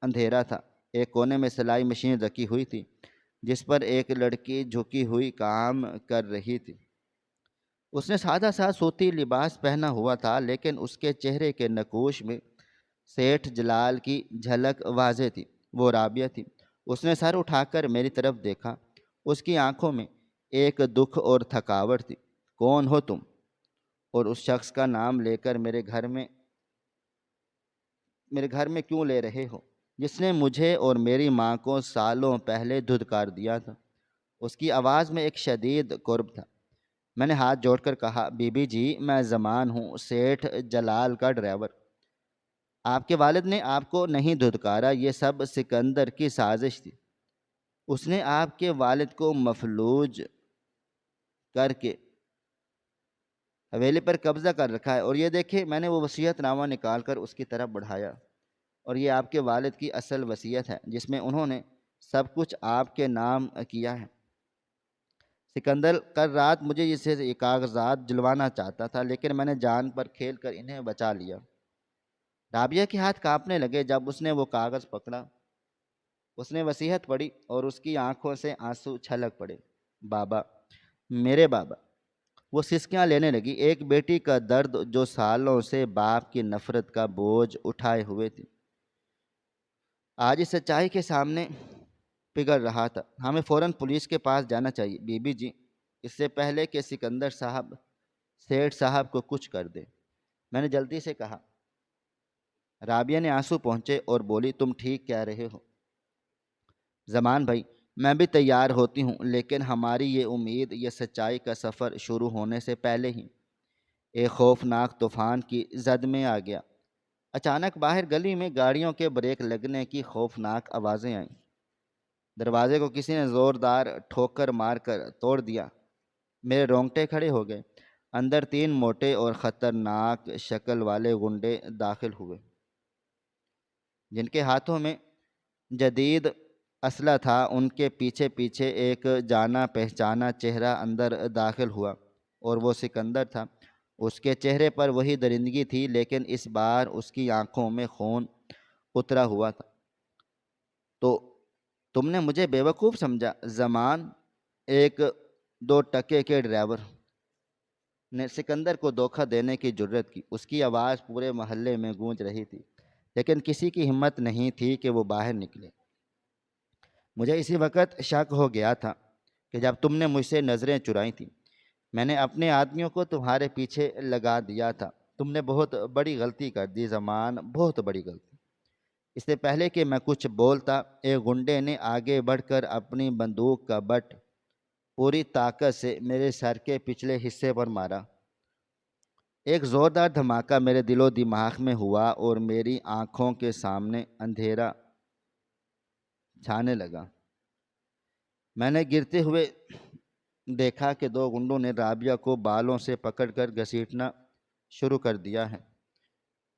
اندھیرا تھا۔ ایک کونے میں سلائی مشین رکھی ہوئی تھی جس پر ایک لڑکی جھکی ہوئی کام کر رہی تھی۔ اس نے سادہ سا سوتی لباس پہنا ہوا تھا لیکن اس کے چہرے کے نقوش میں سیٹھ جلال کی جھلک واضح تھی۔ وہ رابعہ تھی۔ اس نے سر اٹھا کر میری طرف دیکھا۔ اس کی آنکھوں میں ایک دکھ اور تھکاوٹ تھی۔ کون ہو تم؟ اور اس شخص کا نام لے کر میرے گھر میں کیوں لے رہے ہو جس نے مجھے اور میری ماں کو سالوں پہلے دھتکار دیا تھا؟ اس کی آواز میں ایک شدید قرب تھا۔ میں نے ہاتھ جوڑ کر کہا، بی بی جی، میں زمان ہوں، سیٹھ جلال کا ڈرائیور۔ آپ کے والد نے آپ کو نہیں دھتکارا، یہ سب سکندر کی سازش تھی۔ اس نے آپ کے والد کو مفلوج کر کے حویلی پر قبضہ کر رکھا ہے، اور یہ دیکھیں، میں نے وہ وصیت نامہ نکال کر اس کی طرف بڑھایا، اور یہ آپ کے والد کی اصل وصیت ہے جس میں انہوں نے سب کچھ آپ کے نام کیا ہے۔ سکندر کل رات مجھے یہ کاغذات جلوانا چاہتا تھا لیکن میں نے جان پر کھیل کر انہیں بچا لیا۔ رابعہ کے ہاتھ کانپنے لگے جب اس نے وہ کاغذ پکڑا۔ اس نے وصیت پڑھی اور اس کی آنکھوں سے آنسو چھلک پڑے۔ بابا، میرے بابا۔ وہ سسکیاں لینے لگی، ایک بیٹی کا درد جو سالوں سے باپ کی نفرت کا بوجھ اٹھائے ہوئے تھی، آج اس سچائی کے سامنے پگھل رہا تھا۔ ہمیں فوراً پولیس کے پاس جانا چاہیے بی بی جی، اس سے پہلے کہ سکندر صاحب سیٹھ صاحب کو کچھ کر دے، میں نے جلدی سے کہا۔ رابعہ نے آنسو پہنچے اور بولی، تم ٹھیک کہہ رہے ہو زمان بھائی، میں بھی تیار ہوتی ہوں، لیکن ہماری یہ امید یہ سچائی کا سفر شروع ہونے سے پہلے ہی ایک خوفناک طوفان کی زد میں آ گیا۔ اچانک باہر گلی میں گاڑیوں کے بریک لگنے کی خوفناک آوازیں آئیں۔ دروازے کو کسی نے زوردار ٹھوکر مار کر توڑ دیا۔ میرے رونگٹے کھڑے ہو گئے۔ اندر 3 موٹے اور خطرناک شکل والے گنڈے داخل ہوئے جن کے ہاتھوں میں جدید اسلحہ تھا۔ ان کے پیچھے پیچھے ایک جانا پہچانا چہرہ اندر داخل ہوا اور وہ سکندر تھا۔ اس کے چہرے پر وہی درندگی تھی لیکن اس بار اس کی آنکھوں میں خون اترا ہوا تھا۔ تو تم نے مجھے بیوقوف سمجھا زمان؟ ایک 2 ٹکے کے ڈرائیور نے سکندر کو دھوکہ دینے کی جرت کی۔ اس کی آواز پورے محلے میں گونج رہی تھی لیکن کسی کی ہمت نہیں تھی کہ وہ باہر نکلے۔ مجھے اسی وقت شک ہو گیا تھا کہ جب تم نے مجھ سے نظریں چرائی تھیں، میں نے اپنے آدمیوں کو تمہارے پیچھے لگا دیا تھا۔ تم نے بہت بڑی غلطی کر دی زمان، بہت بڑی غلطی۔ اس سے پہلے کہ میں کچھ بولتا، ایک گنڈے نے آگے بڑھ کر اپنی بندوق کا بٹ پوری طاقت سے میرے سر کے پچھلے حصے پر مارا۔ ایک زوردار دھماکہ میرے دل و دماغ میں ہوا اور میری آنکھوں کے سامنے اندھیرا چھانے لگا۔ میں نے گرتے ہوئے دیکھا کہ 2 گنڈوں نے رابعہ کو بالوں سے پکڑ کر گھسیٹنا شروع کر دیا ہے۔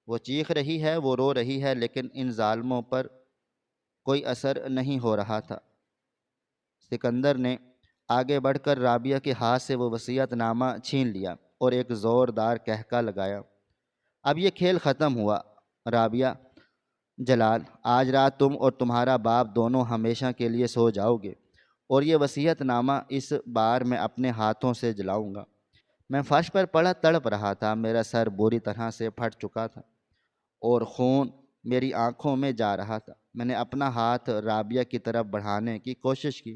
وہ چیخ رہی ہے، وہ رو رہی ہے، لیکن ان ظالموں پر کوئی اثر نہیں ہو رہا تھا۔ سکندر نے آگے بڑھ کر رابعہ کے ہاتھ سے وہ وصیت نامہ چھین لیا اور ایک زوردار کہکا لگایا۔ اب یہ کھیل ختم ہوا رابعہ جلال، آج رات تم اور تمہارا باپ دونوں ہمیشہ کے لیے سو جاؤ گے، اور یہ وصیت نامہ اس بار میں اپنے ہاتھوں سے جلاؤں گا۔ میں فرش پر پڑا تڑپ رہا تھا، میرا سر بری طرح سے پھٹ چکا تھا اور خون میری آنکھوں میں جا رہا تھا۔ میں نے اپنا ہاتھ رابعہ کی طرف بڑھانے کی کوشش کی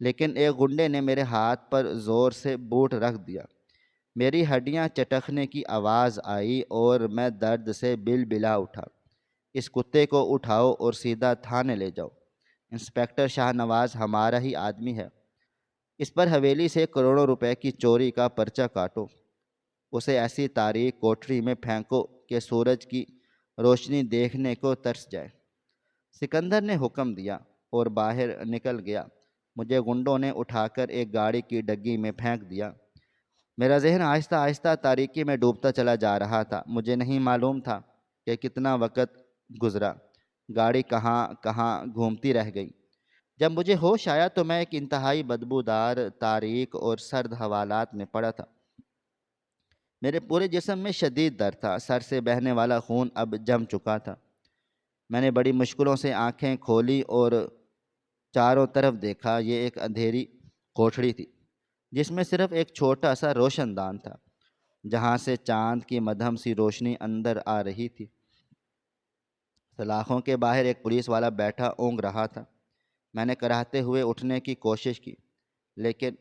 لیکن ایک گنڈے نے میرے ہاتھ پر زور سے بوٹ رکھ دیا۔ میری ہڈیاں چٹکنے کی آواز آئی اور میں درد سے بل بلا اٹھا۔ اس کتے کو اٹھاؤ اور سیدھا تھانے لے جاؤ۔ انسپکٹر شاہ نواز ہمارا ہی آدمی ہے، اس پر حویلی سے کروڑوں روپے کی چوری کا پرچہ کاٹو۔ اسے ایسی تاریک کوٹری میں پھینکو کہ سورج کی روشنی دیکھنے کو ترس جائے۔ سکندر نے حکم دیا اور باہر نکل گیا۔ مجھے گنڈوں نے اٹھا کر ایک گاڑی کی ڈگی میں پھینک دیا۔ میرا ذہن آہستہ آہستہ تاریکی میں ڈوبتا چلا جا رہا تھا۔ مجھے نہیں معلوم تھا کہ کتنا وقت گزرا، گاڑی کہاں کہاں گھومتی رہ گئی۔ جب مجھے ہوش آیا تو میں ایک انتہائی بدبودار، تاریک اور سرد حوالات میں پڑا تھا۔ میرے پورے جسم میں شدید درد تھا، سر سے بہنے والا خون اب جم چکا تھا۔ میں نے بڑی مشکلوں سے آنکھیں کھولی اور چاروں طرف دیکھا۔ یہ ایک اندھیری کوٹھڑی تھی جس میں صرف ایک چھوٹا سا روشن دان تھا جہاں سے چاند کی مدھم سی روشنی اندر آ رہی تھی۔ سلاخوں کے باہر ایک پولیس والا بیٹھا اونگ رہا تھا۔ میں نے کراہتے ہوئے اٹھنے کی کوشش کی لیکن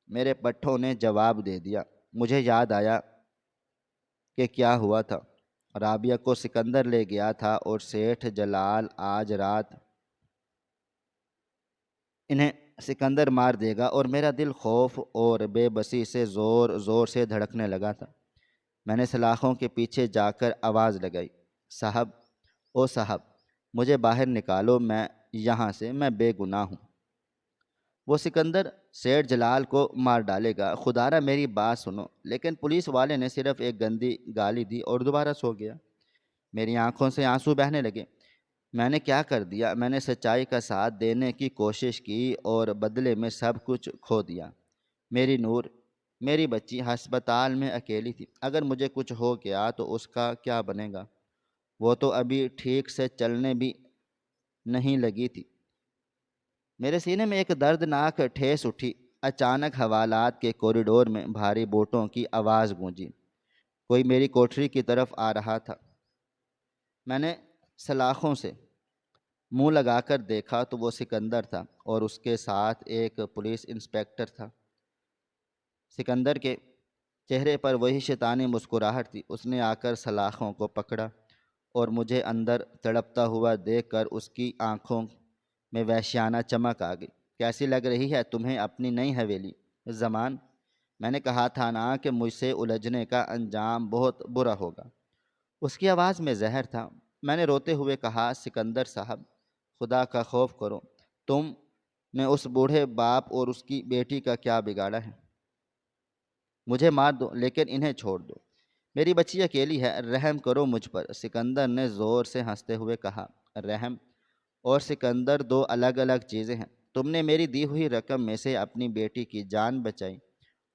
میرے پٹھوں نے جواب دے دیا۔ مجھے یاد آیا کہ کیا ہوا تھا۔ رابعہ کو سکندر لے گیا تھا اور سیٹھ جلال آج رات انہیں سکندر مار دے گا، اور میرا دل خوف اور بے بسی سے زور زور سے دھڑکنے لگا تھا۔ میں نے سلاخوں کے پیچھے جا کر آواز لگائی، صاحب، او صاحب، مجھے باہر نکالو، میں یہاں سے، میں بے گناہ ہوں۔ وہ سکندر سیٹھ جلال کو مار ڈالے گا، خدا را میری بات سنو۔ لیکن پولیس والے نے صرف ایک گندی گالی دی اور دوبارہ سو گیا۔ میری آنکھوں سے آنسو بہنے لگے۔ میں نے کیا کر دیا؟ میں نے سچائی کا ساتھ دینے کی کوشش کی اور بدلے میں سب کچھ کھو دیا۔ میری نور، میری بچی ہسپتال میں اکیلی تھی۔ اگر مجھے کچھ ہو گیا تو اس کا کیا بنے گا؟ وہ تو ابھی ٹھیک سے چلنے بھی نہیں لگی تھی۔ میرے سینے میں ایک دردناک ٹھیس اٹھی۔ اچانک حوالات کے کوریڈور میں بھاری بوٹوں کی آواز گونجی۔ کوئی میری کوٹری کی طرف آ رہا تھا۔ میں نے سلاخوں سے منہ لگا کر دیکھا تو وہ سکندر تھا اور اس کے ساتھ ایک پولیس انسپکٹر تھا۔ سکندر کے چہرے پر وہی شیطانی مسکراہٹ تھی۔ اس نے آ کر سلاخوں کو پکڑا اور مجھے اندر تڑپتا ہوا دیکھ کر اس کی آنکھوں میں وحشیانہ چمک آ گئی۔ کیسی لگ رہی ہے تمہیں اپنی نئی حویلی، زمان؟ میں نے کہا تھا نا کہ مجھ سے الجھنے کا انجام بہت برا ہوگا۔ اس کی آواز میں زہر تھا۔ میں نے روتے ہوئے کہا، سکندر صاحب، خدا کا خوف کرو۔ تم نے اس بوڑھے باپ اور اس کی بیٹی کا کیا بگاڑا ہے؟ مجھے مار دو لیکن انہیں چھوڑ دو۔ میری بچی اکیلی ہے، رحم کرو مجھ پر۔ سکندر نے زور سے ہنستے ہوئے کہا، رحم اور سکندر دو الگ الگ چیزیں ہیں۔ تم نے میری دی ہوئی رقم میں سے اپنی بیٹی کی جان بچائی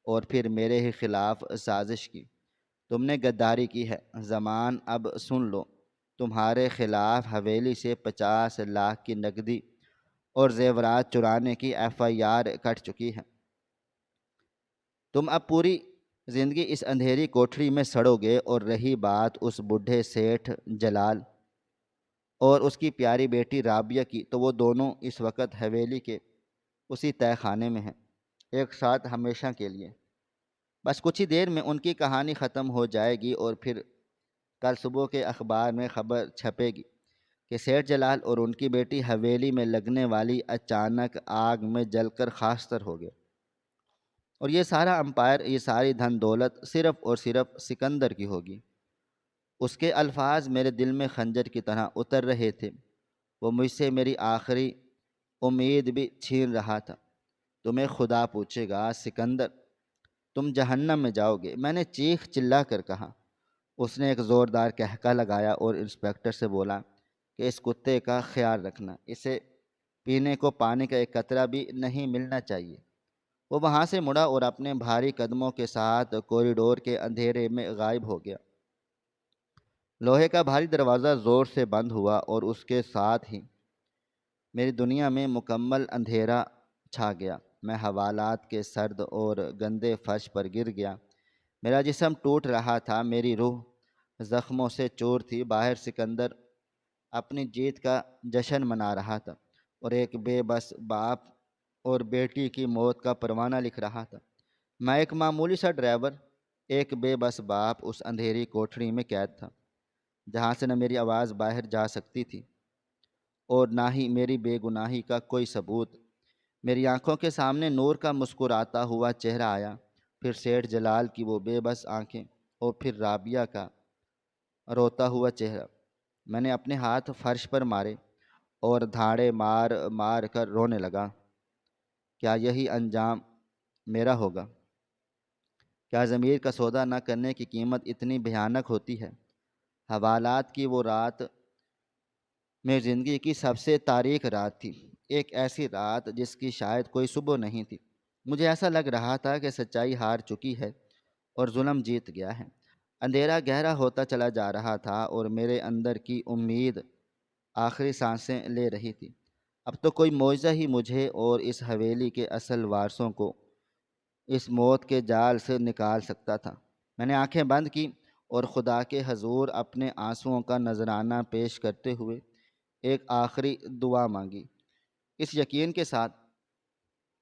اور پھر میرے ہی خلاف سازش کی۔ تم نے غداری کی ہے۔ زمان، اب سن لو، تمہارے خلاف حویلی سے 50 لاکھ کی نقدی اور زیورات چرانے کی FIR کٹ چکی ہے۔ تم اب پوری زندگی اس اندھیری کوٹھری میں سڑو گے، اور رہی بات اس بڈھے سیٹھ جلال اور اس کی پیاری بیٹی رابعہ کی، تو وہ دونوں اس وقت حویلی کے اسی تہہ خانے میں ہیں، ایک ساتھ ہمیشہ کے لیے۔ بس کچھ ہی دیر میں ان کی کہانی ختم ہو جائے گی اور پھر کل صبح کے اخبار میں خبر چھپے گی کہ سیٹھ جلال اور ان کی بیٹی حویلی میں لگنے والی اچانک آگ میں جل کر خاکستر ہو گئے، اور یہ سارا امپائر، یہ ساری دھن دولت صرف اور صرف سکندر کی ہوگی۔ اس کے الفاظ میرے دل میں خنجر کی طرح اتر رہے تھے۔ وہ مجھ سے میری آخری امید بھی چھین رہا تھا۔ تمہیں خدا پوچھے گا سکندر، تم جہنم میں جاؤ گے، میں نے چیخ چلا کر کہا۔ اس نے ایک زوردار کہکا لگایا اور انسپکٹر سے بولا کہ اس کتے کا خیال رکھنا، اسے پینے کو پانی کا ایک قطرہ بھی نہیں ملنا چاہیے۔ وہ وہاں سے مڑا اور اپنے بھاری قدموں کے ساتھ کوریڈور کے اندھیرے میں غائب ہو گیا۔ لوہے کا بھاری دروازہ زور سے بند ہوا اور اس کے ساتھ ہی میری دنیا میں مکمل اندھیرا چھا گیا۔ میں حوالات کے سرد اور گندے فرش پر گر گیا۔ میرا جسم ٹوٹ رہا تھا، میری روح زخموں سے چور تھی۔ باہر سکندر اپنی جیت کا جشن منا رہا تھا اور ایک بے بس باپ اور بیٹی کی موت کا پروانہ لکھ رہا تھا۔ میں ایک معمولی سا ڈرائیور، ایک بے بس باپ، اس اندھیری کوٹھری میں قید تھا جہاں سے نہ میری آواز باہر جا سکتی تھی اور نہ ہی میری بے گناہی کا کوئی ثبوت۔ میری آنکھوں کے سامنے نور کا مسکراتا ہوا چہرہ آیا پھر سیٹھ جلال کی وہ بے بس آنکھیں، اور پھر رابعہ کا روتا ہوا چہرہ۔ میں نے اپنے ہاتھ فرش پر مارے اور دھاڑے مار مار کر رونے لگا۔ کیا یہی انجام میرا ہوگا؟ کیا ضمیر کا سودا نہ کرنے کی قیمت اتنی بھیانک ہوتی ہے؟ حوالات کی وہ رات میری زندگی کی سب سے تاریک رات تھی، ایک ایسی رات جس کی شاید کوئی صبح نہیں تھی۔ مجھے ایسا لگ رہا تھا کہ سچائی ہار چکی ہے اور ظلم جیت گیا ہے۔ اندھیرا گہرا ہوتا چلا جا رہا تھا اور میرے اندر کی امید آخری سانسیں لے رہی تھی۔ اب تو کوئی معجزہ ہی مجھے اور اس حویلی کے اصل وارثوں کو اس موت کے جال سے نکال سکتا تھا۔ میں نے آنکھیں بند کی اور خدا کے حضور اپنے آنسوؤں کا نذرانہ پیش کرتے ہوئے ایک آخری دعا مانگی، اس یقین کے ساتھ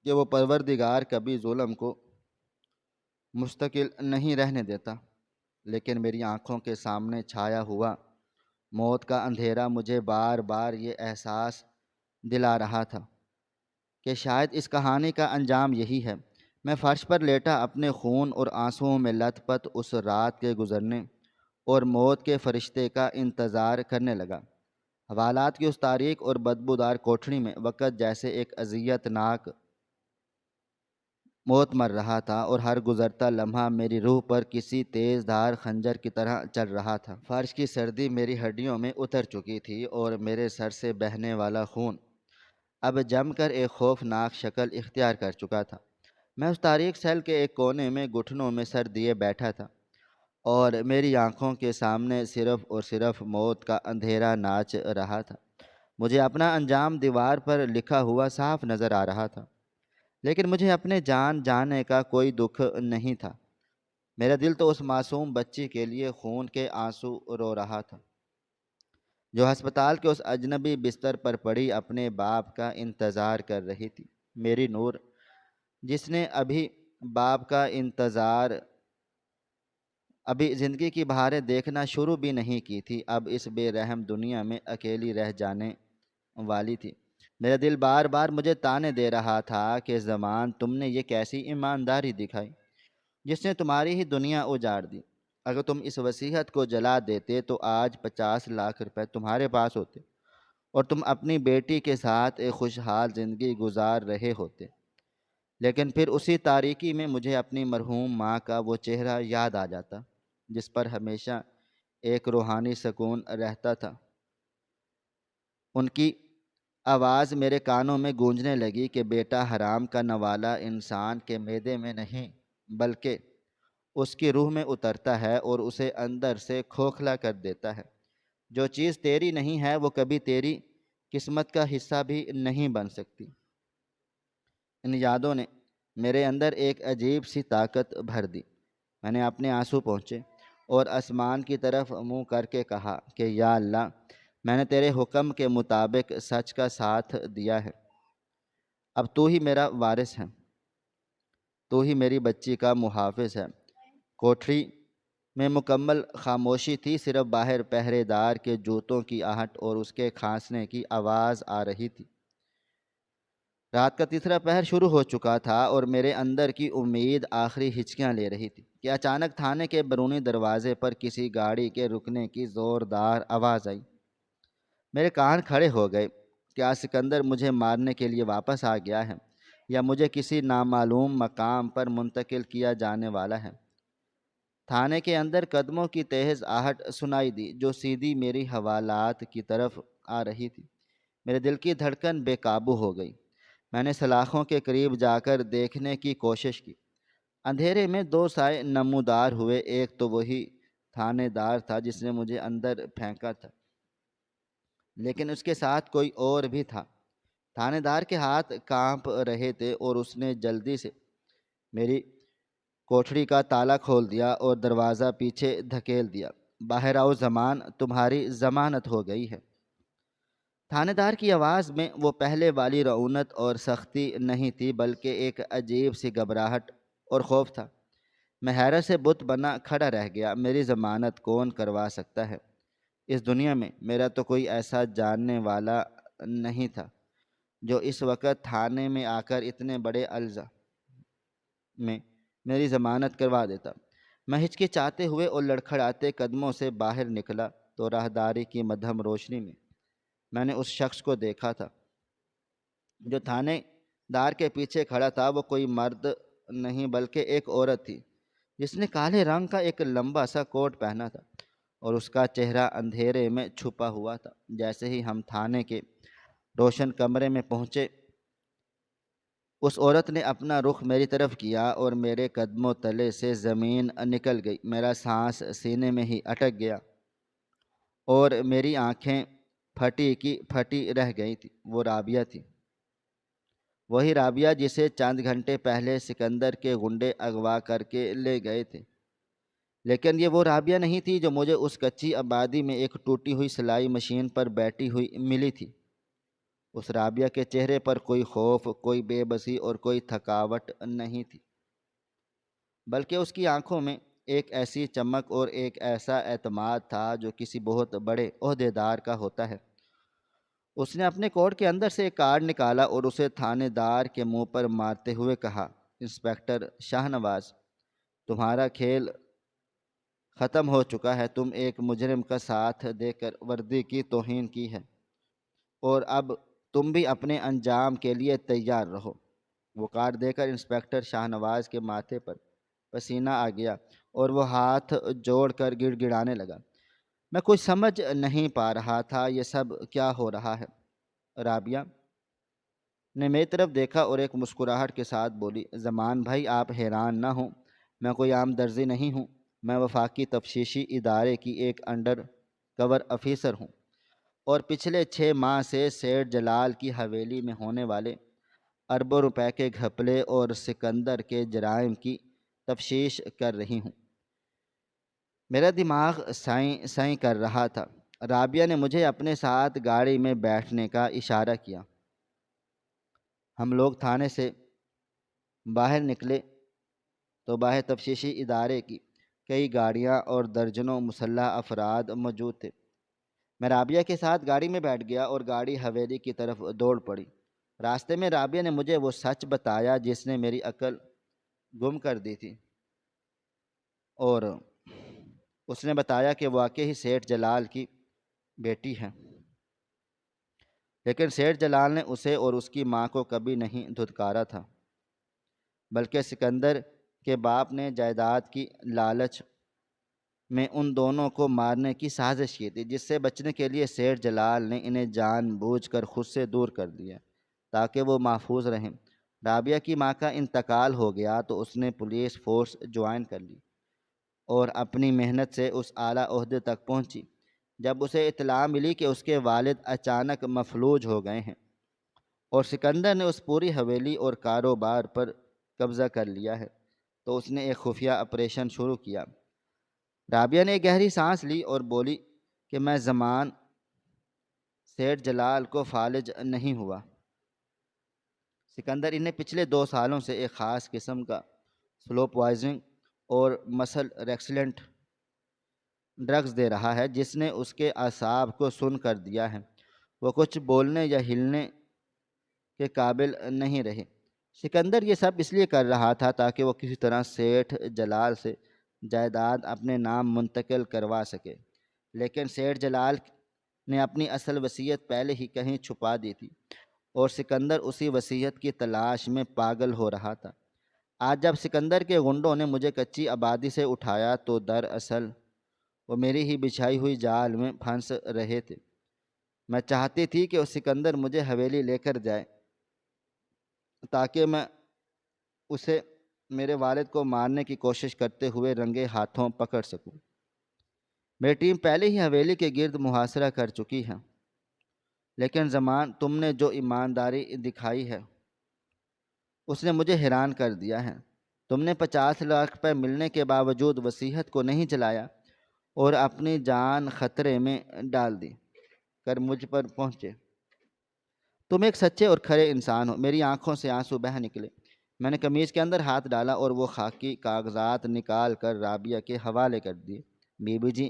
کہ وہ پروردگار کبھی ظلم کو مستقل نہیں رہنے دیتا۔ لیکن میری آنکھوں کے سامنے چھایا ہوا موت کا اندھیرا مجھے بار بار یہ احساس دلا رہا تھا کہ شاید اس کہانی کا انجام یہی ہے۔ میں فرش پر لیٹا اپنے خون اور آنسوؤں میں لت پت اس رات کے گزرنے اور موت کے فرشتے کا انتظار کرنے لگا۔ حوالات کی اس تاریک اور بدبودار کوٹھڑی میں وقت جیسے ایک اذیت ناک موت مر رہا تھا اور ہر گزرتا لمحہ میری روح پر کسی تیز دھار خنجر کی طرح چل رہا تھا۔ فرش کی سردی میری ہڈیوں میں اتر چکی تھی اور میرے سر سے بہنے والا خون اب جم کر ایک خوفناک شکل اختیار کر چکا تھا۔ میں اس تاریک سیل کے ایک کونے میں گھٹنوں میں سر دیے بیٹھا تھا اور میری آنکھوں کے سامنے صرف اور صرف موت کا اندھیرا ناچ رہا تھا۔ مجھے اپنا انجام دیوار پر لکھا ہوا صاف نظر آ رہا تھا، لیکن مجھے اپنے جان جانے کا کوئی دکھ نہیں تھا۔ میرا دل تو اس معصوم بچی کے لیے خون کے آنسو رو رہا تھا جو ہسپتال کے اس اجنبی بستر پر پڑی اپنے باپ کا انتظار کر رہی تھی۔ میری نور، جس نے ابھی باپ کا انتظار ابھی زندگی کی بہاریں دیکھنا شروع بھی نہیں کی تھی، اب اس بے رحم دنیا میں اکیلی رہ جانے والی تھی۔ میرا دل بار بار مجھے تانے دے رہا تھا کہ زمان، تم نے یہ کیسی ایمانداری دکھائی جس نے تمہاری ہی دنیا اجاڑ دی۔ اگر تم اس وصیت کو جلا دیتے تو آج 50 لاکھ روپے تمہارے پاس ہوتے اور تم اپنی بیٹی کے ساتھ ایک خوشحال زندگی گزار رہے ہوتے۔ لیکن پھر اسی تاریکی میں مجھے اپنی مرحوم ماں کا وہ چہرہ یاد آ جاتا جس پر ہمیشہ ایک روحانی سکون رہتا تھا۔ ان کی آواز میرے کانوں میں گونجنے لگی کہ بیٹا حرام کا نوالا انسان کے معدے میں نہیں بلکہ اس کی روح میں اترتا ہے اور اسے اندر سے کھوکھلا کر دیتا ہے۔ جو چیز تیری نہیں ہے وہ کبھی تیری قسمت کا حصہ بھی نہیں بن سکتی۔ ان یادوں نے میرے اندر ایک عجیب سی طاقت بھر دی۔ میں نے اپنے آنسو پہنچے اور آسمان کی طرف منہ کر کے کہا کہ یا اللہ، میں نے تیرے حکم کے مطابق سچ کا ساتھ دیا ہے۔ اب تو ہی میرا وارث ہے، تو ہی میری بچی کا محافظ ہے۔ کوٹھری میں مکمل خاموشی تھی، صرف باہر پہرے دار کے جوتوں کی آہٹ اور اس کے کھانسنے کی آواز آ رہی تھی۔ رات کا تیسرا پہر شروع ہو چکا تھا اور میرے اندر کی امید آخری ہچکیاں لے رہی تھی کہ اچانک تھانے کے بیرونی دروازے پر کسی گاڑی کے رکنے کی زوردار آواز آئی۔ میرے کان کھڑے ہو گئے۔ کیا سکندر مجھے مارنے کے لیے واپس آ گیا ہے یا مجھے کسی نامعلوم مقام پر منتقل کیا جانے والا ہے؟ تھانے کے اندر قدموں کی تیز آہٹ سنائی دی جو سیدھی میری حوالات کی طرف آ رہی تھی۔ میرے دل کی دھڑکن بے قابو ہو گئی۔ میں نے سلاخوں کے قریب جا کر دیکھنے کی کوشش کی۔ اندھیرے میں دو سائے نمودار ہوئے، ایک تو وہی تھانے دار تھا جس نے مجھے اندر پھینکا تھا، لیکن اس کے ساتھ کوئی اور بھی تھا۔ تھانے دار کے ہاتھ کانپ رہے تھے اور اس نے جلدی سے میری کوٹھڑی کا تالا کھول دیا اور دروازہ پیچھے دھکیل دیا۔ باہر آؤ زمان، تمہاری ضمانت ہو گئی ہے۔ تھانے دار کی آواز میں وہ پہلے والی رعونت اور سختی نہیں تھی بلکہ ایک عجیب سی گھبراہٹ اور خوف تھا۔ میں حیرت سے بت بنا کھڑا رہ گیا۔ میری ضمانت کون کروا سکتا ہے؟ اس دنیا میں میرا تو کوئی ایسا جاننے والا نہیں تھا جو اس وقت تھانے میں آ کر اتنے بڑے الزام میں میری ضمانت کروا دیتا۔ میں ہچکچاتے ہوئے اور لڑکھڑاتے قدموں سے باہر نکلا تو راہداری کی مدھم روشنی میں نے اس شخص کو دیکھا تھا جو تھانے دار کے پیچھے کھڑا تھا۔ وہ کوئی مرد نہیں بلکہ ایک عورت تھی جس نے کالے رنگ کا ایک لمبا سا کوٹ پہنا تھا اور اس کا چہرہ اندھیرے میں چھپا ہوا تھا۔ جیسے ہی ہم تھانے کے روشن کمرے میں پہنچے، اس عورت نے اپنا رخ میری طرف کیا اور میرے قدموں تلے سے زمین نکل گئی۔ میرا سانس سینے میں ہی اٹک گیا اور میری آنکھیں پھٹی کی پھٹی رہ گئی تھی۔ وہ رابعہ تھی، وہی رابعہ جسے چند گھنٹے پہلے سکندر کے غنڈے اغوا کر کے لے گئے تھے۔ لیکن یہ وہ رابعہ نہیں تھی جو مجھے اس کچی آبادی میں ایک ٹوٹی ہوئی سلائی مشین پر بیٹھی ہوئی ملی تھی۔ اس رابعہ کے چہرے پر کوئی خوف، کوئی بے بسی اور کوئی تھکاوٹ نہیں تھی، بلکہ اس کی آنکھوں میں ایک ایسی چمک اور ایک ایسا اعتماد تھا جو کسی بہت بڑے عہدیدار کا ہوتا ہے۔ اس نے اپنے کوٹ کے اندر سے ایک کارڈ نکالا اور اسے تھانے دار کے منہ پر مارتے ہوئے کہا، انسپکٹر شاہ نواز، تمہارا کھیل ختم ہو چکا ہے۔ تم ایک مجرم کا ساتھ دے کر وردی کی توہین کی ہے اور اب تم بھی اپنے انجام کے لیے تیار رہو۔ وہ کارڈ دے کر انسپکٹر شاہ نواز کے ماتھے پر پسینہ آ گیا اور وہ ہاتھ جوڑ کر گڑ گڑانے لگا۔ میں کچھ سمجھ نہیں پا رہا تھا، یہ سب کیا ہو رہا ہے؟ رابعہ نے میری طرف دیکھا اور ایک مسکراہٹ کے ساتھ بولی، زمان بھائی آپ حیران نہ ہوں، میں کوئی عام درزی نہیں ہوں، میں وفاقی تفتیشی ادارے کی ایک انڈر کور افیسر ہوں اور پچھلے 6 ماہ سے سیٹھ جلال کی حویلی میں ہونے والے اربوں روپے کے گھپلے اور سکندر کے جرائم کی تفتیش کر رہی ہوں۔ میرا دماغ سائیں سائیں کر رہا تھا۔ رابعہ نے مجھے اپنے ساتھ گاڑی میں بیٹھنے کا اشارہ کیا۔ ہم لوگ تھانے سے باہر نکلے تو باہر تفتیشی ادارے کی کئی گاڑیاں اور درجنوں مسلح افراد موجود تھے۔ میں رابعہ کے ساتھ گاڑی میں بیٹھ گیا اور گاڑی حویلی کی طرف دوڑ پڑی۔ راستے میں رابعہ نے مجھے وہ سچ بتایا جس نے میری عقل گم کر دی تھی، اور اس نے بتایا کہ واقعی ہی سیٹھ جلال کی بیٹی ہے، لیکن سیٹھ جلال نے اسے اور اس کی ماں کو کبھی نہیں دھتکارا تھا، بلکہ سکندر کے باپ نے جائیداد کی لالچ میں ان دونوں کو مارنے کی سازش کی تھی، جس سے بچنے کے لیے سیٹھ جلال نے انہیں جان بوجھ کر خود سے دور کر دیا تاکہ وہ محفوظ رہیں۔ رابعہ کی ماں کا انتقال ہو گیا تو اس نے پولیس فورس جوائن کر لی اور اپنی محنت سے اس اعلیٰ عہدے تک پہنچی۔ جب اسے اطلاع ملی کہ اس کے والد اچانک مفلوج ہو گئے ہیں اور سکندر نے اس پوری حویلی اور کاروبار پر قبضہ کر لیا ہے، تو اس نے ایک خفیہ آپریشن شروع کیا۔ رابعہ نے گہری سانس لی اور بولی کہ میں زمان سیٹھ جلال کو فالج نہیں ہوا۔ سکندر انہیں پچھلے 2 سالوں سے ایک خاص قسم کا سلو پوائزنگ اور مسل ریکسلنٹ ڈرگز دے رہا ہے جس نے اس کے اعصاب کو سن کر دیا ہے۔ وہ کچھ بولنے یا ہلنے کے قابل نہیں رہے۔ سکندر یہ سب اس لیے کر رہا تھا تاکہ وہ کسی طرح سیٹھ جلال سے جائیداد اپنے نام منتقل کروا سکے، لیکن سیٹھ جلال نے اپنی اصل وصیت پہلے ہی کہیں چھپا دی تھی اور سکندر اسی وصیت کی تلاش میں پاگل ہو رہا تھا۔ آج جب سکندر کے غنڈوں نے مجھے کچی آبادی سے اٹھایا تو دراصل وہ میری ہی بچھائی ہوئی جال میں پھنس رہے تھے۔ میں چاہتی تھی کہ وہ سکندر مجھے حویلی لے کر جائے تاکہ میں اسے میرے والد کو مارنے کی کوشش کرتے ہوئے رنگے ہاتھوں پکڑ سکوں۔ میری ٹیم پہلے ہی حویلی کے گرد محاصرہ کر چکی ہے، لیکن زمان تم نے جو ایمانداری دکھائی ہے اس نے مجھے حیران کر دیا ہے۔ تم نے 50 لاکھ روپے ملنے کے باوجود وصیت کو نہیں چلایا اور اپنی جان خطرے میں ڈال دی کر مجھ پر پہنچے۔ تم ایک سچے اور کھرے انسان ہو۔ میری آنکھوں سے آنسو بہہ نکلے۔ میں نے قمیض کے اندر ہاتھ ڈالا اور وہ خاکی کاغذات نکال کر رابعہ کے حوالے کر دیے۔ بی بی جی،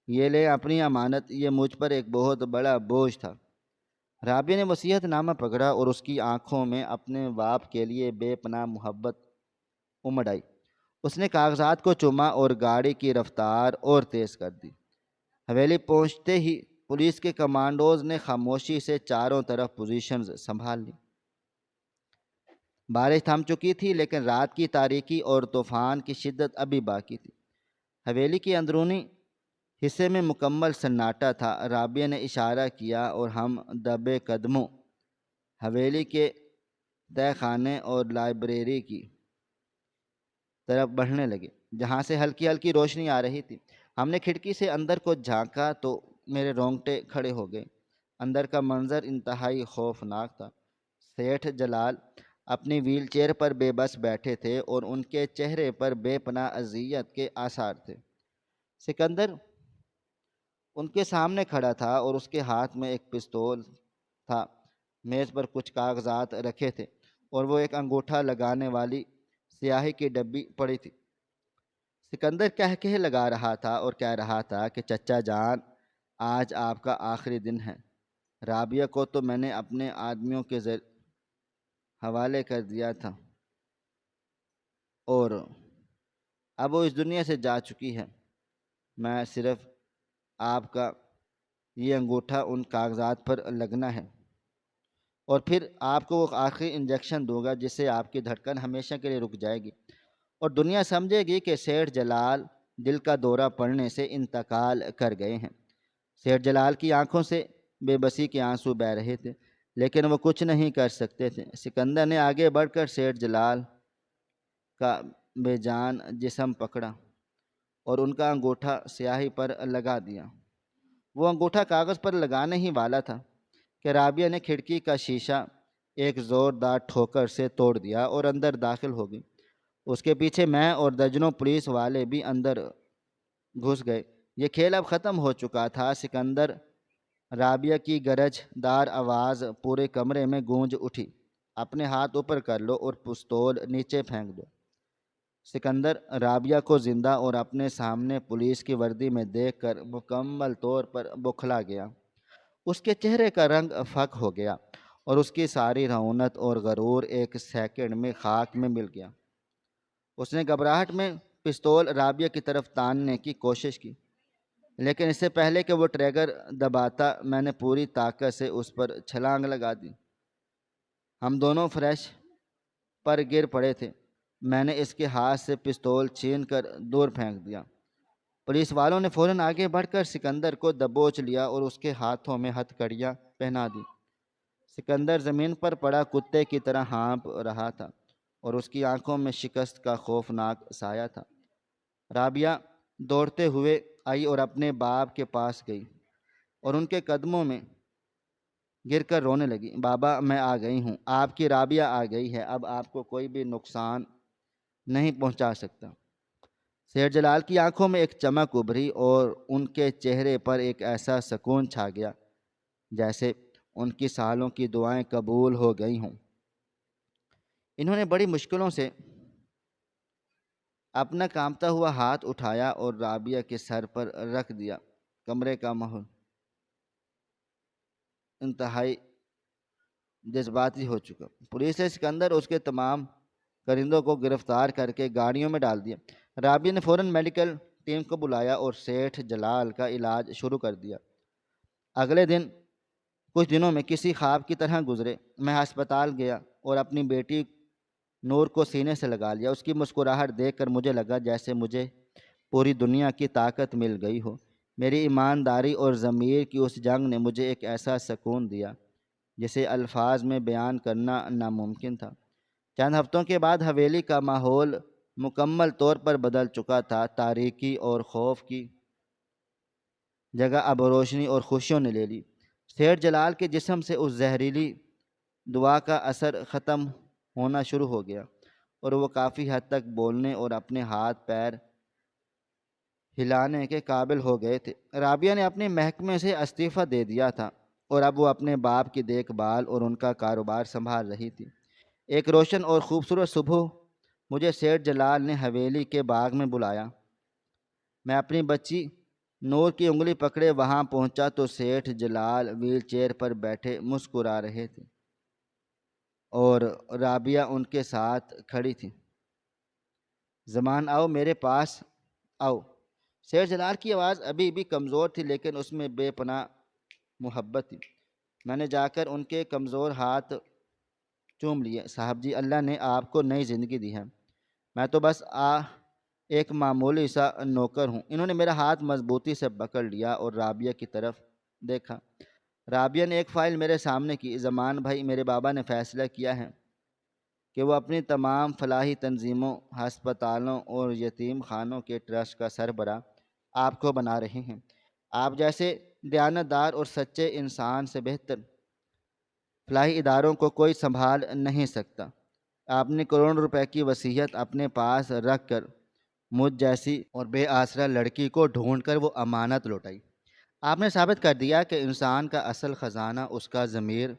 یہ لیں اپنی امانت، یہ مجھ پر ایک بہت بڑا بوجھ تھا۔ رابعہ نے وصیت نامہ پکڑا اور اس کی آنکھوں میں اپنے باپ کے لیے بے پناہ محبت امڑ آئی۔ اس نے کاغذات کو چوما اور گاڑی کی رفتار اور تیز کر دی۔ حویلی پہنچتے ہی پولیس کے کمانڈوز نے خاموشی سے چاروں طرف پوزیشنز سنبھال لی۔ بارش تھم چکی تھی لیکن رات کی تاریکی اور طوفان کی شدت ابھی باقی تھی۔ حویلی کی اندرونی حصے میں مکمل سناٹا تھا۔ رابعہ نے اشارہ کیا اور ہم دبے قدموں حویلی کے تہہ خانے اور لائبریری کی طرف بڑھنے لگے، جہاں سے ہلکی ہلکی روشنی آ رہی تھی۔ ہم نے کھڑکی سے اندر کو جھانکا تو میرے رونگٹے کھڑے ہو گئے۔ اندر کا منظر انتہائی خوفناک تھا۔ سیٹھ جلال اپنی ویل چیئر پر بے بس بیٹھے تھے اور ان کے چہرے پر بے پناہ اذیت کے آثار تھے۔ سکندر ان کے سامنے کھڑا تھا اور اس کے ہاتھ میں ایک پستول تھا۔ میز پر کچھ کاغذات رکھے تھے اور وہ ایک انگوٹھا لگانے والی سیاہی کی ڈبی پڑی تھی۔ سکندر کہہ لگا رہا تھا اور کہہ رہا تھا کہ چچا جان، آج آپ کا آخری دن ہے۔ رابعہ کو تو میں نے اپنے آدمیوں کے حوالے کر دیا تھا اور اب وہ اس دنیا سے جا چکی ہے۔ میں صرف آپ کا یہ انگوٹھا ان کاغذات پر لگنا ہے اور پھر آپ کو وہ آخری انجیکشن دوں گا جس سے آپ کی دھڑکن ہمیشہ کے لیے رک جائے گی اور دنیا سمجھے گی کہ سیٹھ جلال دل کا دورہ پڑنے سے انتقال کر گئے ہیں۔ سیٹھ جلال کی آنکھوں سے بے بسی کے آنسو بہہ رہے تھے لیکن وہ کچھ نہیں کر سکتے تھے۔ سکندر نے آگے بڑھ کر سیٹھ جلال کا بے جان جسم پکڑا اور ان کا انگوٹھا سیاہی پر لگا دیا۔ وہ انگوٹھا کاغذ پر لگانے ہی والا تھا کہ رابعہ نے کھڑکی کا شیشہ ایک زوردار ٹھوکر سے توڑ دیا اور اندر داخل ہو گئی۔ اس کے پیچھے میں اور درجنوں پولیس والے بھی اندر گھس گئے۔ یہ کھیل اب ختم ہو چکا تھا۔ سکندر رابعہ کی گرج دار آواز پورے کمرے میں گونج اٹھی، اپنے ہاتھ اوپر کر لو اور پستول نیچے پھینک دو۔ سکندر رابعہ کو زندہ اور اپنے سامنے پولیس کی وردی میں دیکھ کر مکمل طور پر بوکھلا گیا۔ اس کے چہرے کا رنگ پھک ہو گیا اور اس کی ساری رعونت اور غرور ایک سیکنڈ میں خاک میں مل گیا۔ اس نے گھبراہٹ میں پستول رابعہ کی طرف تاننے کی کوشش کی لیکن اس سے پہلے کہ وہ ٹریگر دباتا میں نے پوری طاقت سے اس پر چھلانگ لگا دی۔ ہم دونوں فرش پر گر پڑے تھے۔ میں نے اس کے ہاتھ سے پستول چھین کر دور پھینک دیا۔ پولیس والوں نے فوراً آگے بڑھ کر سکندر کو دبوچ لیا اور اس کے ہاتھوں میں ہتھ کڑیاں پہنا دی۔ سکندر زمین پر پڑا کتے کی طرح ہانپ رہا تھا اور اس کی آنکھوں میں شکست کا خوفناک سایہ تھا۔ رابعہ دوڑتے ہوئے آئی اور اپنے باپ کے پاس گئی اور ان کے قدموں میں گر کر رونے لگی۔ بابا، میں آ گئی ہوں، آپ کی رابعہ آ گئی ہے، اب آپ کو کوئی بھی نقصان نہیں پہنچا سکتا۔ سیٹھ جلال کی آنکھوں میں ایک چمک ابھری اور ان کے چہرے پر ایک ایسا سکون چھا گیا جیسے ان کی سالوں کی دعائیں قبول ہو گئی ہوں۔ انہوں نے بڑی مشکلوں سے اپنا کانپتا ہوا ہاتھ اٹھایا اور رابعہ کے سر پر رکھ دیا۔ کمرے کا ماحول انتہائی جذباتی ہو چکا۔ پولیس نے سکندر اور اس کے تمام کرندوں کو گرفتار کر کے گاڑیوں میں ڈال دیا۔ رابعہ نے فوراً میڈیکل ٹیم کو بلایا اور سیٹھ جلال کا علاج شروع کر دیا۔ اگلے دن کچھ دنوں میں کسی خواب کی طرح گزرے۔ میں ہسپتال گیا اور اپنی بیٹی نور کو سینے سے لگا لیا۔ اس کی مسکراہٹ دیکھ کر مجھے لگا جیسے مجھے پوری دنیا کی طاقت مل گئی ہو۔ میری ایمانداری اور ضمیر کی اس جنگ نے مجھے ایک ایسا سکون دیا جسے الفاظ میں بیان کرنا ناممکن تھا۔ چند ہفتوں کے بعد حویلی کا ماحول مکمل طور پر بدل چکا تھا۔ تاریکی اور خوف کی جگہ اب روشنی اور خوشیوں نے لے لی۔ سیٹھ جلال کے جسم سے اس زہریلی دوا کا اثر ختم ہونا شروع ہو گیا اور وہ کافی حد تک بولنے اور اپنے ہاتھ پیر ہلانے کے قابل ہو گئے تھے۔ رابعہ نے اپنے محکمے سے استعفیٰ دے دیا تھا اور اب وہ اپنے باپ کی دیکھ بھال اور ان کا کاروبار سنبھال رہی تھی۔ ایک روشن اور خوبصورت صبح مجھے سیٹھ جلال نے حویلی کے باغ میں بلایا۔ میں اپنی بچی نور کی انگلی پکڑے وہاں پہنچا تو سیٹھ جلال ویل چیئر پر بیٹھے مسکرا رہے تھے اور رابعہ ان کے ساتھ کھڑی تھی۔ زمان آؤ میرے پاس آؤ۔ سیر جلال کی آواز ابھی بھی کمزور تھی لیکن اس میں بے پناہ محبت تھی۔ میں نے جا کر ان کے کمزور ہاتھ چوم لیے۔ صاحب جی، اللہ نے آپ کو نئی زندگی دی ہے، میں تو بس ایک معمولی سا نوکر ہوں۔ انہوں نے میرا ہاتھ مضبوطی سے پکڑ لیا اور رابعہ کی طرف دیکھا۔ رابعہ نے ایک فائل میرے سامنے کی۔ زمان بھائی، میرے بابا نے فیصلہ کیا ہے کہ وہ اپنی تمام فلاحی تنظیموں، ہسپتالوں اور یتیم خانوں کے ٹرسٹ کا سربراہ آپ کو بنا رہے ہیں۔ آپ جیسے دیانتدار اور سچے انسان سے بہتر فلاحی اداروں کو کوئی سنبھال نہیں سکتا۔ آپ نے کروڑوں روپے کی وصیت اپنے پاس رکھ کر مجھ جیسی اور بے آسرا لڑکی کو ڈھونڈ کر وہ امانت لوٹائی۔ آپ نے ثابت کر دیا کہ انسان کا اصل خزانہ اس کا ضمیر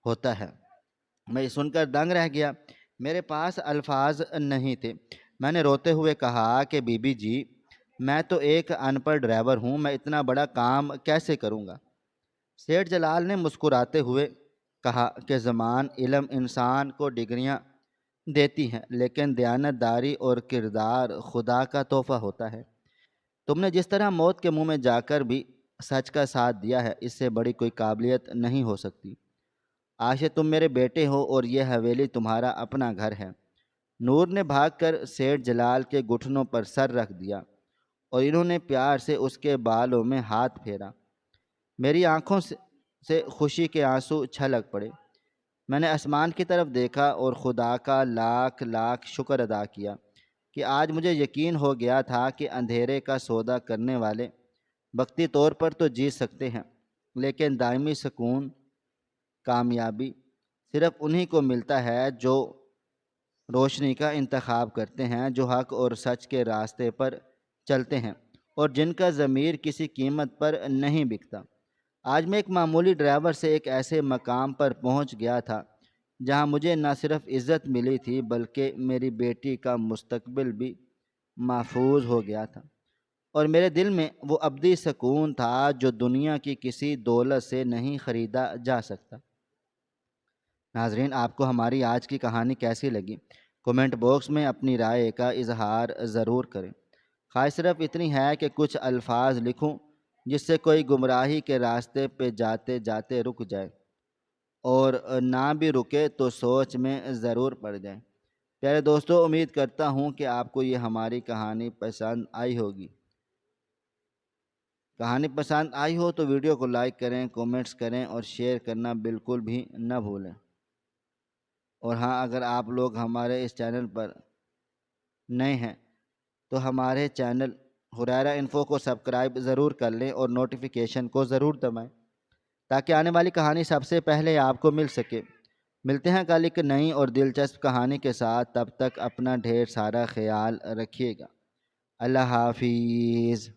ہوتا ہے۔ میں یہ سن کر دنگ رہ گیا، میرے پاس الفاظ نہیں تھے۔ میں نے روتے ہوئے کہا کہ بی بی جی، میں تو ایک ان پڑھ ڈرائیور ہوں، میں اتنا بڑا کام کیسے کروں گا؟ سیٹھ جلال نے مسکراتے ہوئے کہا کہ زمان، علم انسان کو ڈگریاں دیتی ہیں لیکن دیانتداری اور کردار خدا کا تحفہ ہوتا ہے۔ تم نے جس طرح موت کے منہ میں جا کر بھی سچ کا ساتھ دیا ہے، اس سے بڑی کوئی قابلیت نہیں ہو سکتی۔ آج سے تم میرے بیٹے ہو اور یہ حویلی تمہارا اپنا گھر ہے۔ نور نے بھاگ کر سیٹھ جلال کے گھٹنوں پر سر رکھ دیا اور انہوں نے پیار سے اس کے بالوں میں ہاتھ پھیرا۔ میری آنکھوں سے خوشی کے آنسو چھلک پڑے۔ میں نے آسمان کی طرف دیکھا اور خدا کا لاکھ لاکھ شکر ادا کیا کہ آج مجھے یقین ہو گیا تھا کہ اندھیرے کا سودا کرنے والے وقتی طور پر تو جیت سکتے ہیں لیکن دائمی سکون، کامیابی صرف انہی کو ملتا ہے جو روشنی کا انتخاب کرتے ہیں، جو حق اور سچ کے راستے پر چلتے ہیں اور جن کا ضمیر کسی قیمت پر نہیں بکتا۔ آج میں ایک معمولی ڈرائیور سے ایک ایسے مقام پر پہنچ گیا تھا جہاں مجھے نہ صرف عزت ملی تھی بلکہ میری بیٹی کا مستقبل بھی محفوظ ہو گیا تھا، اور میرے دل میں وہ ابدی سکون تھا جو دنیا کی کسی دولت سے نہیں خریدا جا سکتا۔ ناظرین، آپ کو ہماری آج کی کہانی کیسی لگی؟ کومنٹ باکس میں اپنی رائے کا اظہار ضرور کریں۔ خواہش صرف اتنی ہے کہ کچھ الفاظ لکھوں جس سے کوئی گمراہی کے راستے پہ جاتے جاتے رک جائے، اور نہ بھی رکے تو سوچ میں ضرور پڑ جائے۔ پیارے دوستو، امید کرتا ہوں کہ آپ کو یہ ہماری کہانی پسند آئی ہوگی۔ کہانی پسند آئی ہو تو ویڈیو کو لائک کریں، کومنٹس کریں اور شیئر کرنا بالکل بھی نہ بھولیں۔ اور ہاں، اگر آپ لوگ ہمارے اس چینل پر نئے ہیں تو ہمارے چینل حریرہ انفو کو سبسکرائب ضرور کر لیں اور نوٹیفیکیشن کو ضرور دبائیں تاکہ آنے والی کہانی سب سے پہلے آپ کو مل سکے۔ ملتے ہیں کل ایک نئی اور دلچسپ کہانی کے ساتھ، تب تک اپنا ڈھیر سارا خیال رکھیے گا۔ اللہ حافظ۔